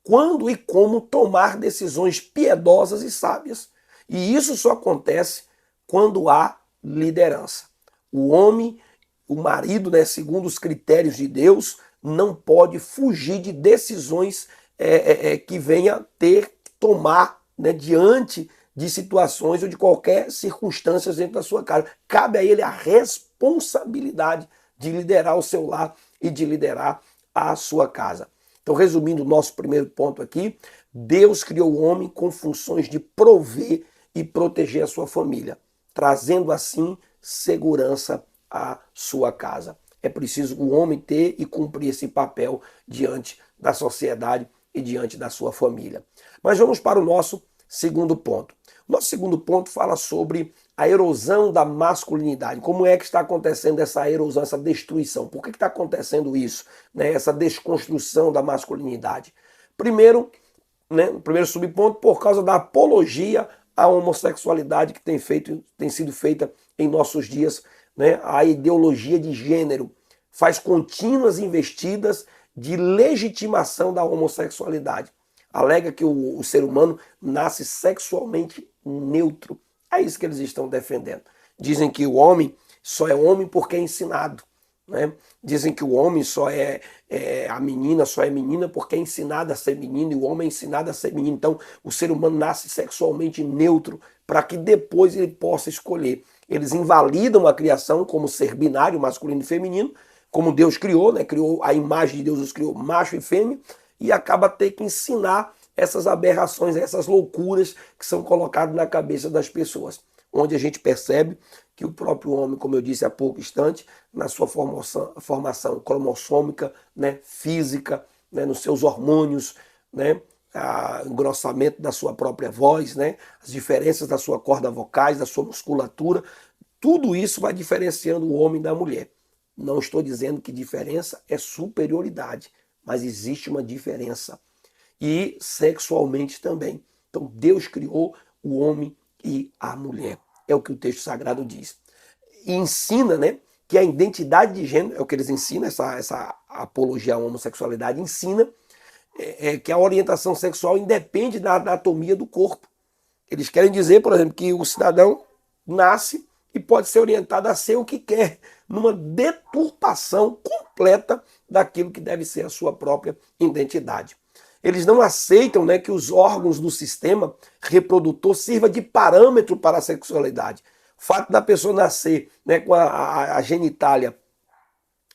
quando e como tomar decisões piedosas e sábias. E isso só acontece quando há liderança. O homem, o marido, né, segundo os critérios de Deus, não pode fugir de decisões que venha ter que tomar, né, diante de situações ou de qualquer circunstância dentro da sua casa. Cabe a ele a responsabilidade de liderar o seu lar e de liderar a sua casa. Então, resumindo o nosso primeiro ponto aqui, Deus criou o homem com funções de prover e proteger a sua família, trazendo assim segurança à sua casa. É preciso o homem ter e cumprir esse papel diante da sociedade e diante da sua família. Mas vamos para o nosso segundo ponto. O nosso segundo ponto fala sobre a erosão da masculinidade. Como é que está acontecendo essa erosão, essa destruição? Por que está acontecendo isso? Né? Essa desconstrução da masculinidade. Primeiro, né, o primeiro subponto, por causa da apologia à homossexualidade que tem sido feita em nossos dias. Né? A ideologia de gênero faz contínuas investidas de legitimação da homossexualidade. Alega que o ser humano nasce sexualmente neutro. É isso que eles estão defendendo. Dizem que o homem só é homem porque é ensinado. Né? Dizem que o homem só a menina só é menina porque é ensinada a ser menino e o homem é ensinado a ser menino. Então o ser humano nasce sexualmente neutro para que depois ele possa escolher. Eles invalidam a criação como ser binário, masculino e feminino, como Deus criou, né? Criou a imagem de Deus, os criou macho e fêmea, e acaba ter que ensinar essas aberrações, essas loucuras que são colocadas na cabeça das pessoas. Onde a gente percebe que o próprio homem, como eu disse há pouco instante, na sua formação cromossômica, né, física, né, nos seus hormônios, né, o engrossamento da sua própria voz, né, as diferenças da sua corda vocais, da sua musculatura, tudo isso vai diferenciando o homem da mulher. Não estou dizendo que diferença é superioridade, mas existe uma diferença. E sexualmente também. Então Deus criou o homem e a mulher. É o que o texto sagrado diz. E ensina, né, que a identidade de gênero, é o que eles ensinam, essa apologia à homossexualidade, ensina que a orientação sexual independe da anatomia do corpo. Eles querem dizer, por exemplo, que o cidadão nasce e pode ser orientado a ser o que quer, numa deturpação completa daquilo que deve ser a sua própria identidade. Eles não aceitam, né, que os órgãos do sistema reprodutor sirva de parâmetro para a sexualidade. O fato da pessoa nascer, né, com a genitália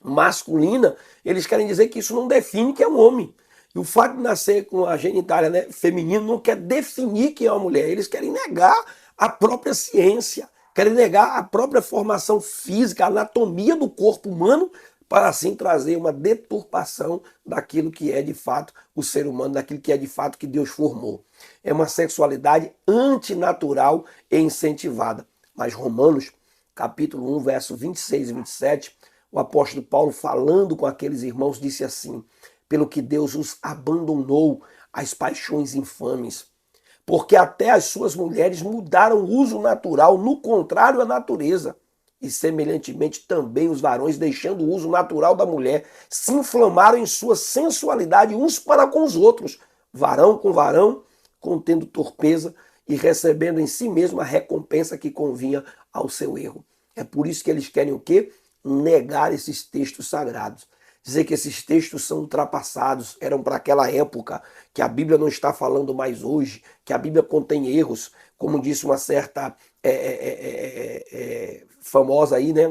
masculina, eles querem dizer que isso não define que é um homem. E o fato de nascer com a genitália, né, feminina não quer definir que é uma mulher. Eles querem negar a própria ciência, querem negar a própria formação física, a anatomia do corpo humano, para assim trazer uma deturpação daquilo que é de fato o ser humano, daquilo que é de fato que Deus formou. É uma sexualidade antinatural e incentivada. Mas Romanos, capítulo 1, verso 26 e 27, o apóstolo Paulo, falando com aqueles irmãos, disse assim: pelo que Deus os abandonou às paixões infames, porque até as suas mulheres mudaram o uso natural, no contrário à natureza. E semelhantemente também os varões, deixando o uso natural da mulher, se inflamaram em sua sensualidade uns para com os outros, varão, contendo torpeza e recebendo em si mesmo a recompensa que convinha ao seu erro. É por isso que eles querem o quê? Negar esses textos sagrados. Dizer que esses textos são ultrapassados, eram para aquela época, que a Bíblia não está falando mais hoje, que a Bíblia contém erros, como disse uma certa famosa aí, né,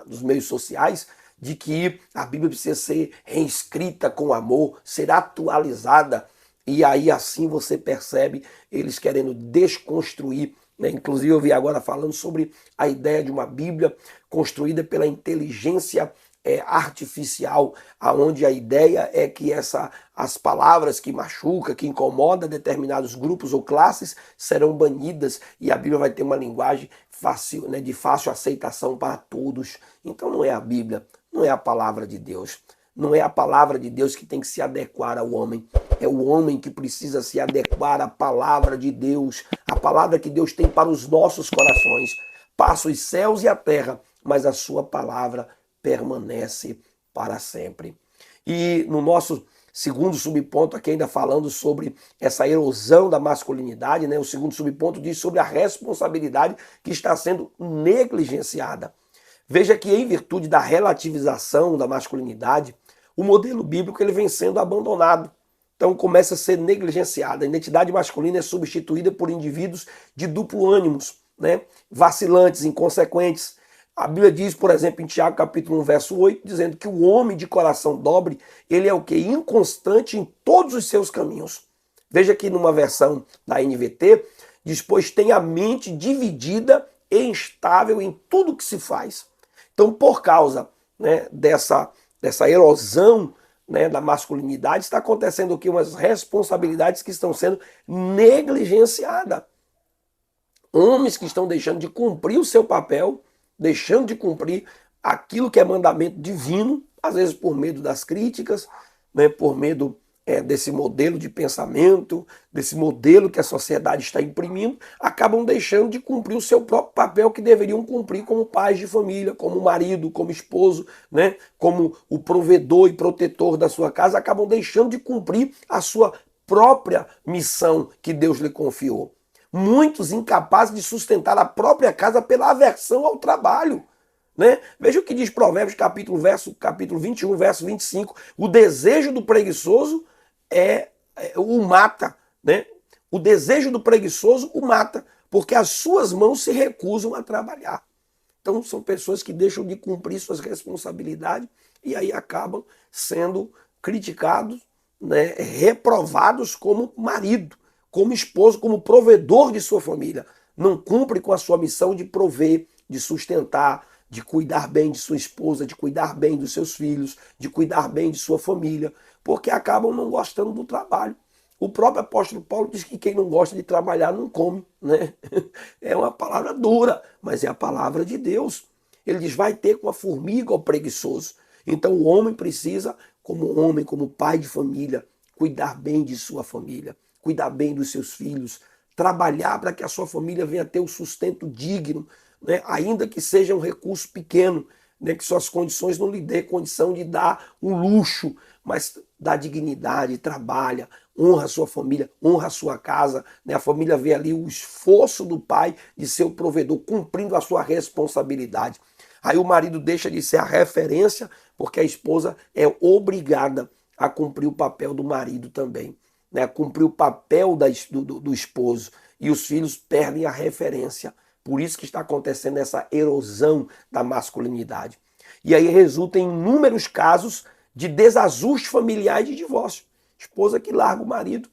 dos meios sociais, de que a Bíblia precisa ser reescrita com amor, ser atualizada. E aí assim você percebe eles querendo desconstruir, né? Inclusive eu vi agora falando sobre a ideia de uma Bíblia construída pela inteligência artificial, aonde a ideia é que as palavras que machucam, que incomodam determinados grupos ou classes serão banidas e a Bíblia vai ter uma linguagem fácil, né, de fácil aceitação para todos. Então não é a Bíblia, não é a palavra de Deus. Não é a palavra de Deus que tem que se adequar ao homem. É o homem que precisa se adequar à palavra de Deus. A palavra que Deus tem para os nossos corações. Passa os céus e a terra, mas a sua palavra permanece para sempre. E no nosso segundo subponto, aqui ainda falando sobre essa erosão da masculinidade, né? O segundo subponto diz sobre a responsabilidade que está sendo negligenciada. Veja que em virtude da relativização da masculinidade, o modelo bíblico ele vem sendo abandonado. Então começa a ser negligenciada. A identidade masculina é substituída por indivíduos de duplo ânimos, né? Vacilantes, inconsequentes. A Bíblia diz, por exemplo, em Tiago capítulo 1, verso 8, dizendo que o homem de coração dobre, ele é o quê? Inconstante em todos os seus caminhos. Veja que numa versão da NVT, diz, pois tem a mente dividida e instável em tudo que se faz. Então, por causa, né, dessa erosão, né, da masculinidade, está acontecendo aqui umas responsabilidades que estão sendo negligenciadas. Homens que estão deixando de cumprir o seu papel, deixando de cumprir aquilo que é mandamento divino, às vezes por medo das críticas, né, por medo desse modelo de pensamento, desse modelo que a sociedade está imprimindo, acabam deixando de cumprir o seu próprio papel que deveriam cumprir como pais de família, como marido, como esposo, né, como o provedor e protetor da sua casa, acabam deixando de cumprir a sua própria missão que Deus lhe confiou. Muitos incapazes de sustentar a própria casa pela aversão ao trabalho. Né? Veja o que diz Provérbios capítulo 21, verso 25. O desejo do preguiçoso o mata. Né? O desejo do preguiçoso o mata, porque as suas mãos se recusam a trabalhar. Então são pessoas que deixam de cumprir suas responsabilidades e aí acabam sendo criticados, né? Reprovados como marido, como esposo, como provedor de sua família. Não cumpre com a sua missão de prover, de sustentar, de cuidar bem de sua esposa, de cuidar bem dos seus filhos, de cuidar bem de sua família, porque acabam não gostando do trabalho. O próprio apóstolo Paulo diz que quem não gosta de trabalhar não come, né? É uma palavra dura, mas é a palavra de Deus. Ele diz, vai ter com a formiga o preguiçoso. Então o homem precisa, como homem, como pai de família, cuidar bem de sua família, cuidar bem dos seus filhos, trabalhar para que a sua família venha ter o sustento digno, né? Ainda que seja um recurso pequeno, né? Que suas condições não lhe dê condição de dar um luxo, mas dá dignidade, trabalha, honra a sua família, honra a sua casa, né? A família vê ali o esforço do pai de ser o provedor, cumprindo a sua responsabilidade. Aí o marido deixa de ser a referência, porque a esposa é obrigada a cumprir o papel do marido também, né? A cumprir o papel do esposo, e os filhos perdem a referência. Por isso que está acontecendo essa erosão da masculinidade. E aí resulta em inúmeros casos de desajuste familiar e de divórcio. Esposa que larga o marido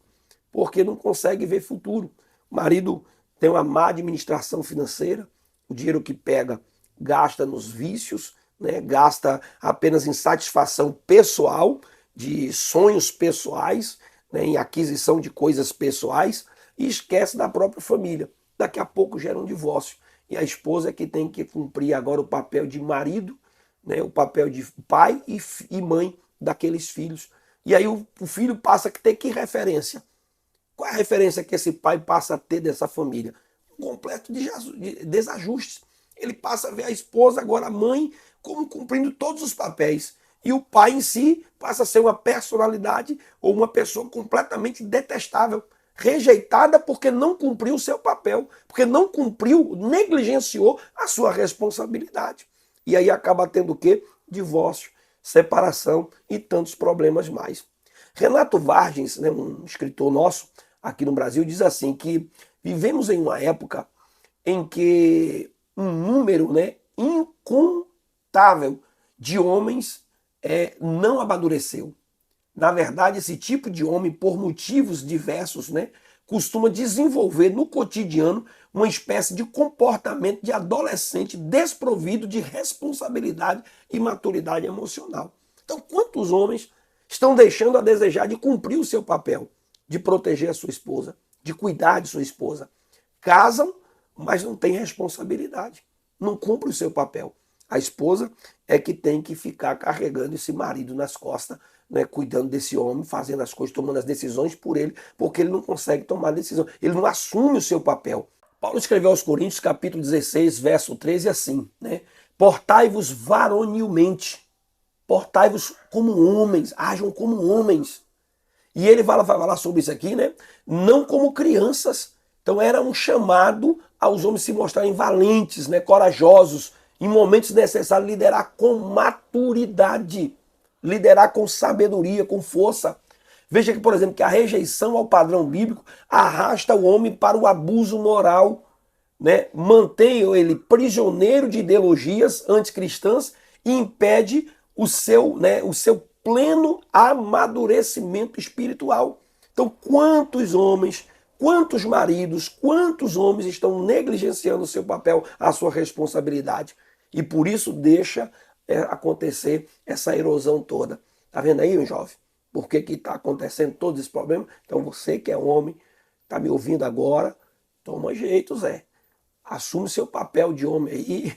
porque não consegue ver futuro. O marido tem uma má administração financeira, o dinheiro que pega gasta nos vícios, né? Gasta apenas em satisfação pessoal, de sonhos pessoais, né? Em aquisição de coisas pessoais, e esquece da própria família. Daqui a pouco gera um divórcio. E a esposa é que tem que cumprir agora o papel de marido, né, o papel de pai e mãe daqueles filhos. E aí o filho passa a ter que referência. Qual é a referência que esse pai passa a ter dessa família? Um completo de desajuste. Ele passa a ver a esposa, agora a mãe, como cumprindo todos os papéis. E o pai em si passa a ser uma personalidade ou uma pessoa completamente detestável, rejeitada porque não cumpriu o seu papel, porque não cumpriu, negligenciou a sua responsabilidade. E aí acaba tendo o quê? Divórcio, separação e tantos problemas mais. Renato Vargens, né, um escritor nosso aqui no Brasil, diz assim que vivemos em uma época em que um número, né, incontável de homens não amadureceu. Na verdade, esse tipo de homem, por motivos diversos, né, costuma desenvolver no cotidiano uma espécie de comportamento de adolescente desprovido de responsabilidade e maturidade emocional. Então, quantos homens estão deixando a desejar de cumprir o seu papel, de proteger a sua esposa, de cuidar de sua esposa? Casam, mas não têm responsabilidade, não cumprem o seu papel. A esposa é que tem que ficar carregando esse marido nas costas, né, cuidando desse homem, fazendo as coisas, tomando as decisões por ele, porque ele não consegue tomar decisão. Ele não assume o seu papel. Paulo escreveu aos Coríntios, capítulo 16, verso 13, assim, né? Portai-vos varonilmente, portai-vos como homens, ajam como homens. E ele vai falar sobre isso aqui, né? Não como crianças. Então era um chamado aos homens se mostrarem valentes, né, corajosos, em momentos necessários liderar com maturidade, liderar com sabedoria, com força. Veja que, por exemplo, que a rejeição ao padrão bíblico arrasta o homem para o abuso moral, né? Mantém ele prisioneiro de ideologias anticristãs e impede o seu pleno amadurecimento espiritual. Então, quantos homens, quantos maridos, quantos homens estão negligenciando o seu papel, a sua responsabilidade? E por isso deixa acontecer essa erosão toda. Tá vendo aí, jovem? Por que está acontecendo todo esse problema? Então você que é homem, está me ouvindo agora, toma jeito, Zé. Assume seu papel de homem aí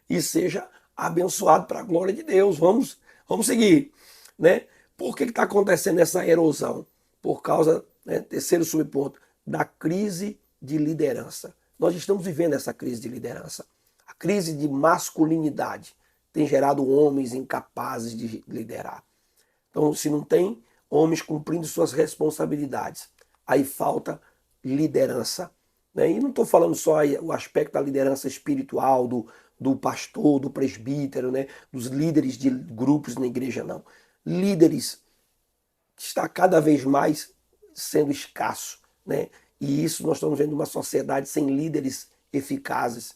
e seja abençoado para a glória de Deus. Vamos seguir, né? Por que está acontecendo essa erosão? Por causa, né, terceiro subponto, da crise de liderança. Nós estamos vivendo essa crise de liderança. A crise de masculinidade tem gerado homens incapazes de liderar. Então, se não tem homens cumprindo suas responsabilidades, aí falta liderança. Né? E não estou falando só o aspecto da liderança espiritual, do pastor, do presbítero, né? Dos líderes de grupos na igreja, não. Líderes que está cada vez mais sendo escasso. Né? E isso nós estamos vendo uma sociedade sem líderes eficazes,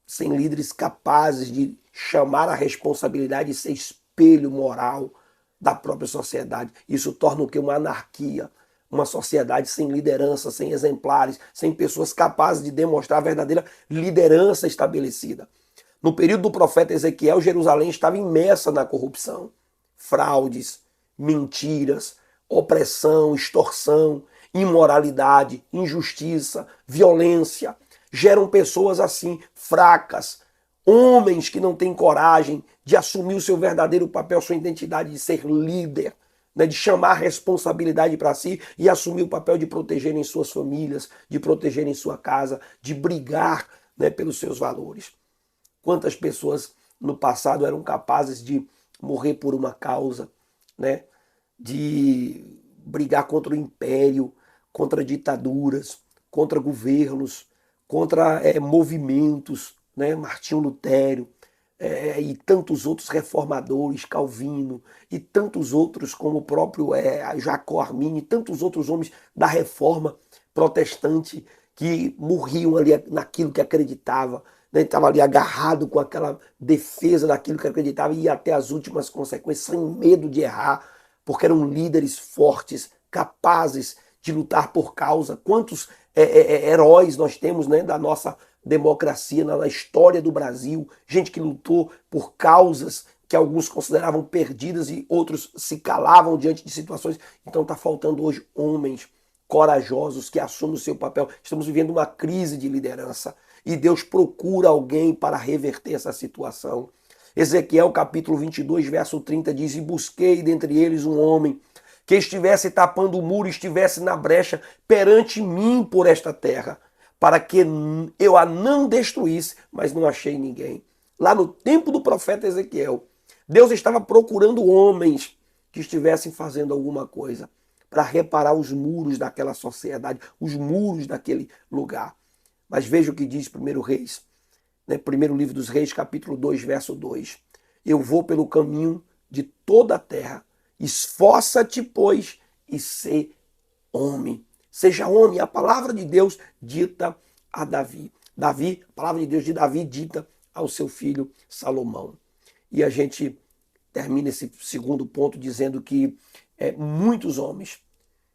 sem líderes capazes de chamar a responsabilidade e ser espelho moral da própria sociedade. Isso torna o quê? Uma anarquia, uma sociedade sem liderança, sem exemplares, sem pessoas capazes de demonstrar a verdadeira liderança estabelecida. No período do profeta Ezequiel, Jerusalém estava imersa na corrupção, fraudes, mentiras, opressão, extorsão, imoralidade, injustiça, violência. Geram pessoas assim, fracas, homens que não têm coragem de assumir o seu verdadeiro papel, sua identidade de ser líder, né, de chamar a responsabilidade para si e assumir o papel de protegerem suas famílias, de protegerem sua casa, de brigar, né, pelos seus valores. Quantas pessoas no passado eram capazes de morrer por uma causa, né, de brigar contra o império, contra ditaduras, contra governos, contra movimentos, né? Martinho Lutero e tantos outros reformadores, Calvino, e tantos outros como o próprio Jacó Arminio, e tantos outros homens da reforma protestante que morriam ali naquilo que acreditava, né? Estava ali agarrado com aquela defesa daquilo que acreditava e ia até as últimas consequências, sem medo de errar, porque eram líderes fortes, capazes de lutar por causa. Quantos heróis nós temos, né, da nossa democracia, na história do Brasil, gente que lutou por causas que alguns consideravam perdidas e outros se calavam diante de situações. Então está faltando hoje homens corajosos que assumem o seu papel. Estamos vivendo uma crise de liderança e Deus procura alguém para reverter essa situação. Ezequiel capítulo 22, verso 30 diz: e busquei dentre eles um homem que estivesse tapando o muro, estivesse na brecha perante mim por esta terra, para que eu a não destruísse, mas não achei ninguém. Lá no tempo do profeta Ezequiel, Deus estava procurando homens que estivessem fazendo alguma coisa para reparar os muros daquela sociedade, os muros daquele lugar. Mas veja o que diz 1 Reis, né? Primeiro livro dos Reis, capítulo 2, verso 2. Eu vou pelo caminho de toda a terra. Esforça-te, pois, e sê homem. Seja homem. A palavra de Deus dita a Davi. A palavra de Deus de Davi dita ao seu filho Salomão. E a gente termina esse segundo ponto dizendo que muitos homens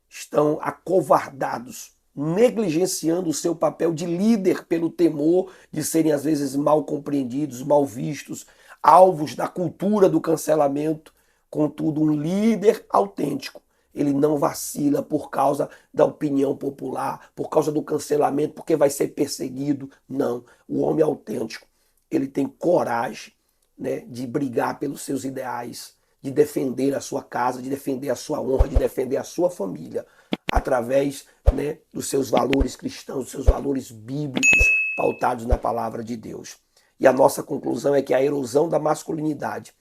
estão acovardados, negligenciando o seu papel de líder pelo temor de serem às vezes mal compreendidos, mal vistos, alvos da cultura do cancelamento. Contudo, um líder autêntico, ele não vacila por causa da opinião popular, por causa do cancelamento, porque vai ser perseguido. Não, o homem autêntico, ele tem coragem, né, de brigar pelos seus ideais, de defender a sua casa, de defender a sua honra, de defender a sua família, através, né, dos seus valores cristãos, dos seus valores bíblicos, pautados na palavra de Deus. E a nossa conclusão é que a erosão da masculinidade,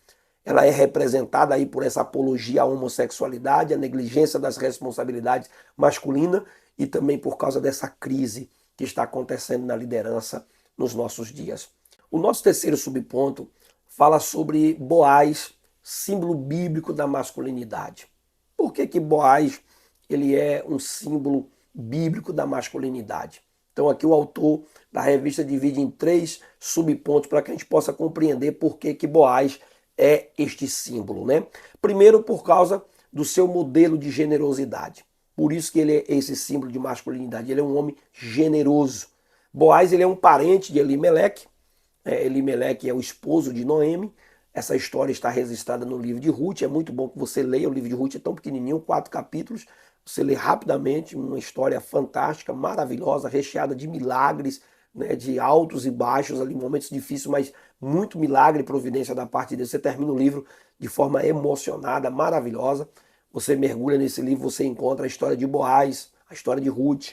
ela é representada aí por essa apologia à homossexualidade, a negligência das responsabilidades masculinas e também por causa dessa crise que está acontecendo na liderança nos nossos dias. O nosso terceiro subponto fala sobre Boaz, símbolo bíblico da masculinidade. Por que Boaz ele é um símbolo bíblico da masculinidade? Então aqui o autor da revista divide em 3 subpontos para que a gente possa compreender por que Boaz é este símbolo, né? Primeiro, por causa do seu modelo de generosidade. Por isso que ele é esse símbolo de masculinidade. Ele é um homem generoso. Boaz ele é um parente de Elimeleque. Elimeleque é o esposo de Noemi. Essa história está registrada no livro de Ruth. É muito bom que você leia. O livro de Ruth é tão pequenininho, 4 capítulos. Você lê rapidamente, uma história fantástica, maravilhosa, recheada de milagres, né, de altos e baixos, ali momentos difíceis, mas muito milagre e providência da parte de Deus. Você termina o livro de forma emocionada, maravilhosa. Você mergulha nesse livro, você encontra a história de Boaz, a história de Ruth,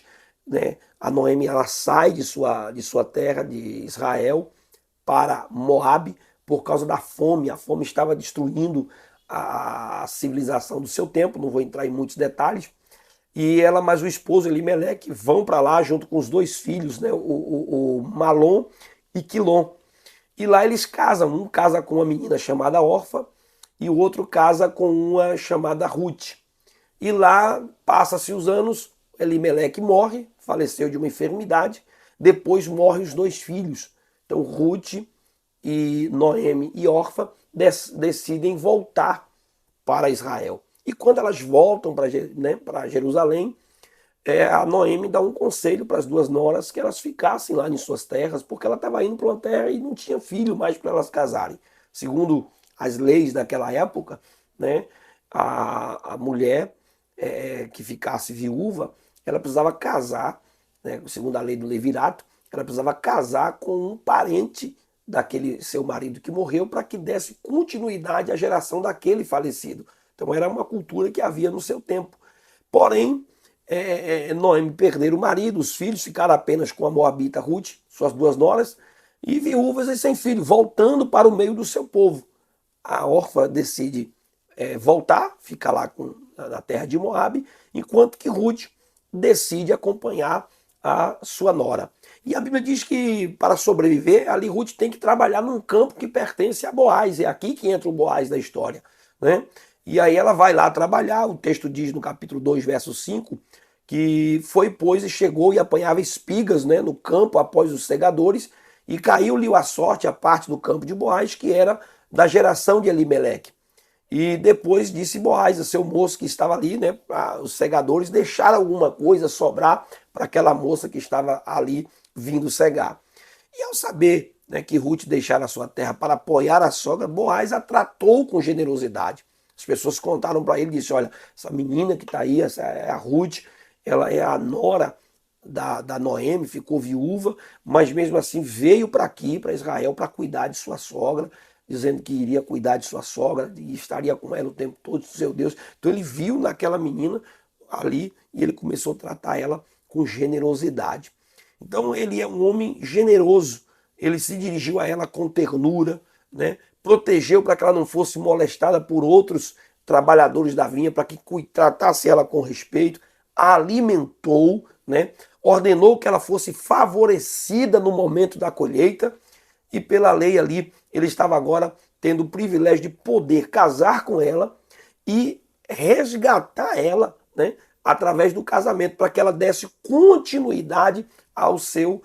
né? A Noemi ela sai de sua terra, de Israel, para Moabe, por causa da fome. A fome estava destruindo a civilização do seu tempo, não vou entrar em muitos detalhes. E ela mais o esposo Elimeleque vão para lá junto com os 2 filhos, né, o Malom e Quilom. E lá eles casam, um casa com uma menina chamada Orfa e o outro casa com uma chamada Ruth. E lá passa-se os anos, Elimeleque morre, faleceu de uma enfermidade, depois morrem os 2 filhos. Então Ruth e Noemi e Orfa decidem voltar para Israel. E quando elas voltam para Jerusalém, a Noemi dá um conselho para as 2 noras que elas ficassem lá em suas terras, porque ela estava indo para uma terra e não tinha filho mais para elas casarem. Segundo as leis daquela época, né, a mulher que ficasse viúva, ela precisava casar, né, segundo a lei do levirato, ela precisava casar com um parente daquele seu marido que morreu para que desse continuidade à geração daquele falecido. Então era uma cultura que havia no seu tempo. Porém, Noemi perderam o marido, os filhos ficaram apenas com a moabita Ruth, suas 2 noras, e viúvas e sem filho, voltando para o meio do seu povo. A Orfa decide voltar, ficar lá na terra de Moabe, enquanto que Ruth decide acompanhar a sua nora. E a Bíblia diz que para sobreviver, ali Ruth tem que trabalhar num campo que pertence a Boaz. É aqui que entra o Boaz da história, né? E aí ela vai lá trabalhar, o texto diz no capítulo 2, verso 5, que foi, pois, e chegou e apanhava espigas, né, no campo após os segadores, e caiu-lhe a sorte a parte do campo de Boaz, que era da geração de Elimeleque. E depois disse Boaz, o seu moço que estava ali, né, os segadores deixaram alguma coisa sobrar para aquela moça que estava ali vindo cegar. E ao saber, né, que Ruth deixara a sua terra para apoiar a sogra, Boaz a tratou com generosidade. As pessoas contaram para ele e disseram, olha, essa menina que está aí, essa é a Ruth, ela é a nora da Noemi, ficou viúva, mas mesmo assim veio para aqui, para Israel, para cuidar de sua sogra, dizendo que iria cuidar de sua sogra e estaria com ela o tempo todo, seu Deus. Então ele viu naquela menina ali e ele começou a tratar ela com generosidade. Então ele é um homem generoso, ele se dirigiu a ela com ternura, né? Protegeu para que ela não fosse molestada por outros trabalhadores da vinha, para que tratasse ela com respeito, a alimentou, né? Ordenou que ela fosse favorecida no momento da colheita e pela lei ali ele estava agora tendo o privilégio de poder casar com ela e resgatar ela, né? Através do casamento, para que ela desse continuidade ao seu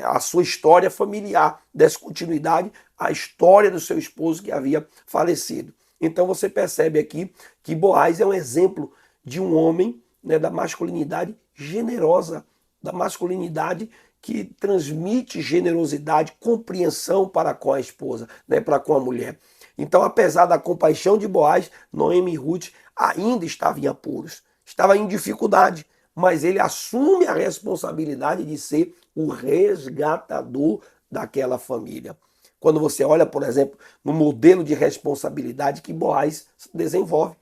a sua história familiar, desse continuidade à história do seu esposo que havia falecido. Então você percebe aqui que Boaz é um exemplo de um homem, né, da masculinidade generosa, da masculinidade que transmite generosidade, compreensão para com a esposa, né, para com a mulher. Então, apesar da compaixão de Boaz, Noemi e Ruth ainda estavam em apuros, estava em dificuldade, mas ele assume a responsabilidade de ser o resgatador daquela família. Quando você olha, por exemplo, no modelo de responsabilidade que Boaz desenvolve,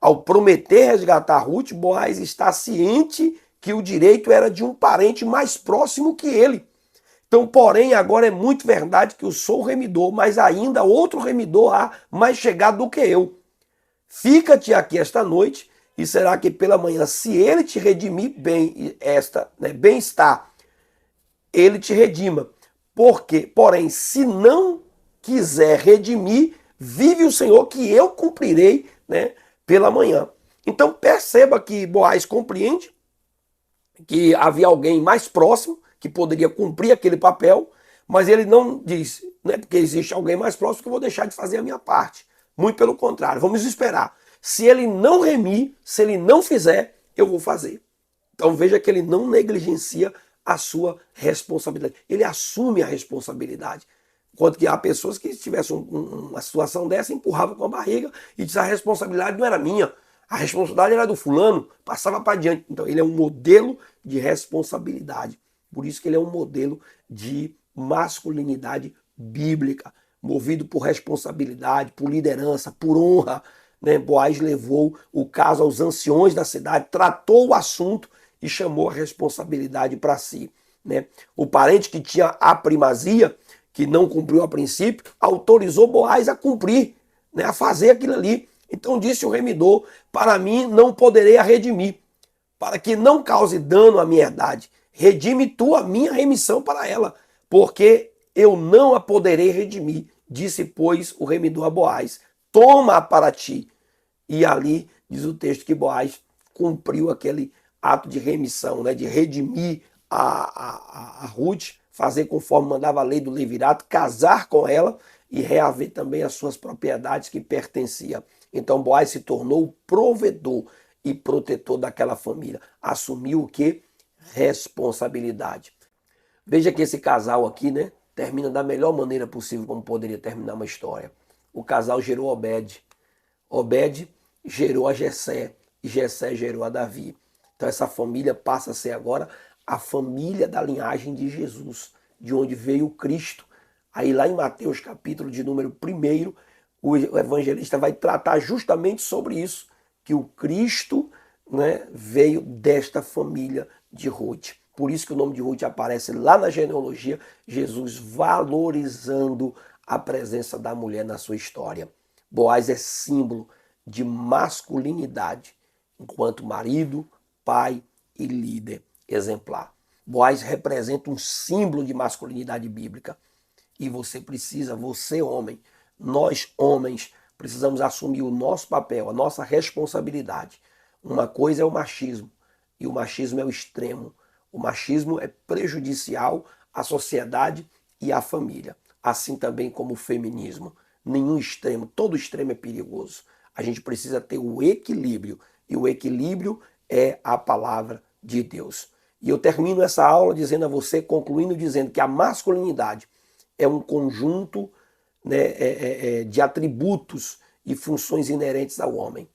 ao prometer resgatar Ruth, Boaz está ciente que o direito era de um parente mais próximo que ele. Então, porém, agora é muito verdade que eu sou o remidor, mas ainda outro remidor há mais chegado do que eu. Fica-te aqui esta noite, e será que pela manhã, se ele te redimir bem, bem-estar, ele te redima. Porque, porém, se não quiser redimir, vive o Senhor que eu cumprirei, né, pela manhã. Então perceba que Boaz compreende que havia alguém mais próximo que poderia cumprir aquele papel, mas ele não diz, né, porque existe alguém mais próximo que eu vou deixar de fazer a minha parte. Muito pelo contrário, vamos esperar. Se ele não remir, se ele não fizer, eu vou fazer. Então veja que ele não negligencia a sua responsabilidade. Ele assume a responsabilidade. Enquanto que há pessoas que, se tivesse uma situação dessa, empurravam com a barriga e diz: a responsabilidade não era minha, a responsabilidade era do fulano, passava para adiante. Então ele é um modelo de responsabilidade. Por isso que ele é um modelo de masculinidade bíblica, movido por responsabilidade, por liderança, por honra. Né? Boaz levou o caso aos anciões da cidade, tratou o assunto e chamou a responsabilidade para si. Né? O parente que tinha a primazia, que não cumpriu a princípio, autorizou Boaz a cumprir, né, a fazer aquilo ali. Então disse o remidor: para mim não poderei a redimir, para que não cause dano à minha herdade. Redime tu a minha remissão para ela, porque eu não a poderei redimir. Disse, pois, o remidor a Boaz: toma-a para ti. E ali diz o texto que Boaz cumpriu aquele ato de remissão, né, de redimir a Ruth, fazer conforme mandava a lei do levirato, casar com ela e reaver também as suas propriedades que pertenciam. Então Boaz se tornou o provedor e protetor daquela família. Assumiu o quê? Responsabilidade. Veja que esse casal aqui, né, termina da melhor maneira possível como poderia terminar uma história. O casal gerou Obed. Obed gerou a Jessé e Jessé gerou a Davi. Então essa família passa a ser agora a família da linhagem de Jesus, de onde veio o Cristo. Aí lá em Mateus capítulo de número 1, o evangelista vai tratar justamente sobre isso, que o Cristo, né, veio desta família de Ruth. Por isso que o nome de Ruth aparece lá na genealogia, Jesus valorizando a presença da mulher na sua história. Boaz é símbolo de masculinidade, enquanto marido, pai e líder exemplar. Boaz representa um símbolo de masculinidade bíblica. E você precisa, você homem, nós homens, precisamos assumir o nosso papel, a nossa responsabilidade. Uma coisa é o machismo, e o machismo é o extremo. O machismo é prejudicial à sociedade e à família, assim também como o feminismo. Nenhum extremo, todo extremo é perigoso. A gente precisa ter o equilíbrio, e o equilíbrio é a palavra de Deus. E eu termino essa aula dizendo a você, concluindo dizendo que a masculinidade é um conjunto, né, de atributos e funções inerentes ao homem.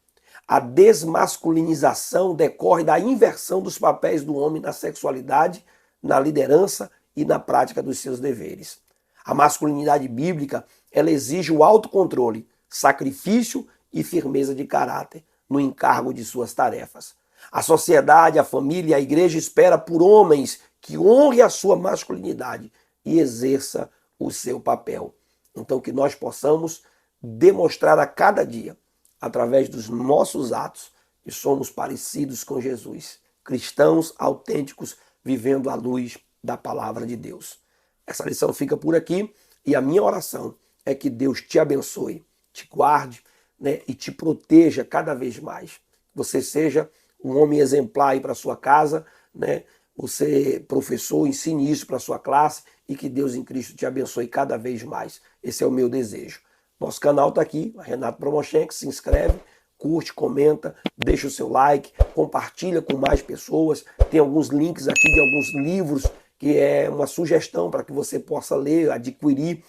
A desmasculinização decorre da inversão dos papéis do homem na sexualidade, na liderança e na prática dos seus deveres. A masculinidade bíblica, ela exige o autocontrole, sacrifício e firmeza de caráter no encargo de suas tarefas. A sociedade, a família, a igreja espera por homens que honrem a sua masculinidade e exerça o seu papel. Então que nós possamos demonstrar a cada dia, através dos nossos atos, que somos parecidos com Jesus. Cristãos autênticos vivendo à luz da palavra de Deus. Essa lição fica por aqui e a minha oração é que Deus te abençoe, te guarde, né, e te proteja cada vez mais. Você seja um homem exemplar aí para sua casa, né, você, professor, ensine isso para a sua classe e que Deus em Cristo te abençoe cada vez mais. Esse é o meu desejo. Nosso canal está aqui, Renato Promochenko, se inscreve, curte, comenta, deixa o seu like, compartilha com mais pessoas. Tem alguns links aqui de alguns livros que é uma sugestão para que você possa ler, adquirir,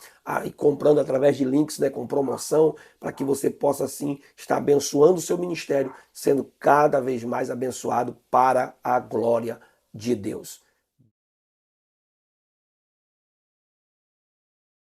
e comprando através de links, né, com promoção, para que você possa, assim, estar abençoando o seu ministério, sendo cada vez mais abençoado para a glória de Deus.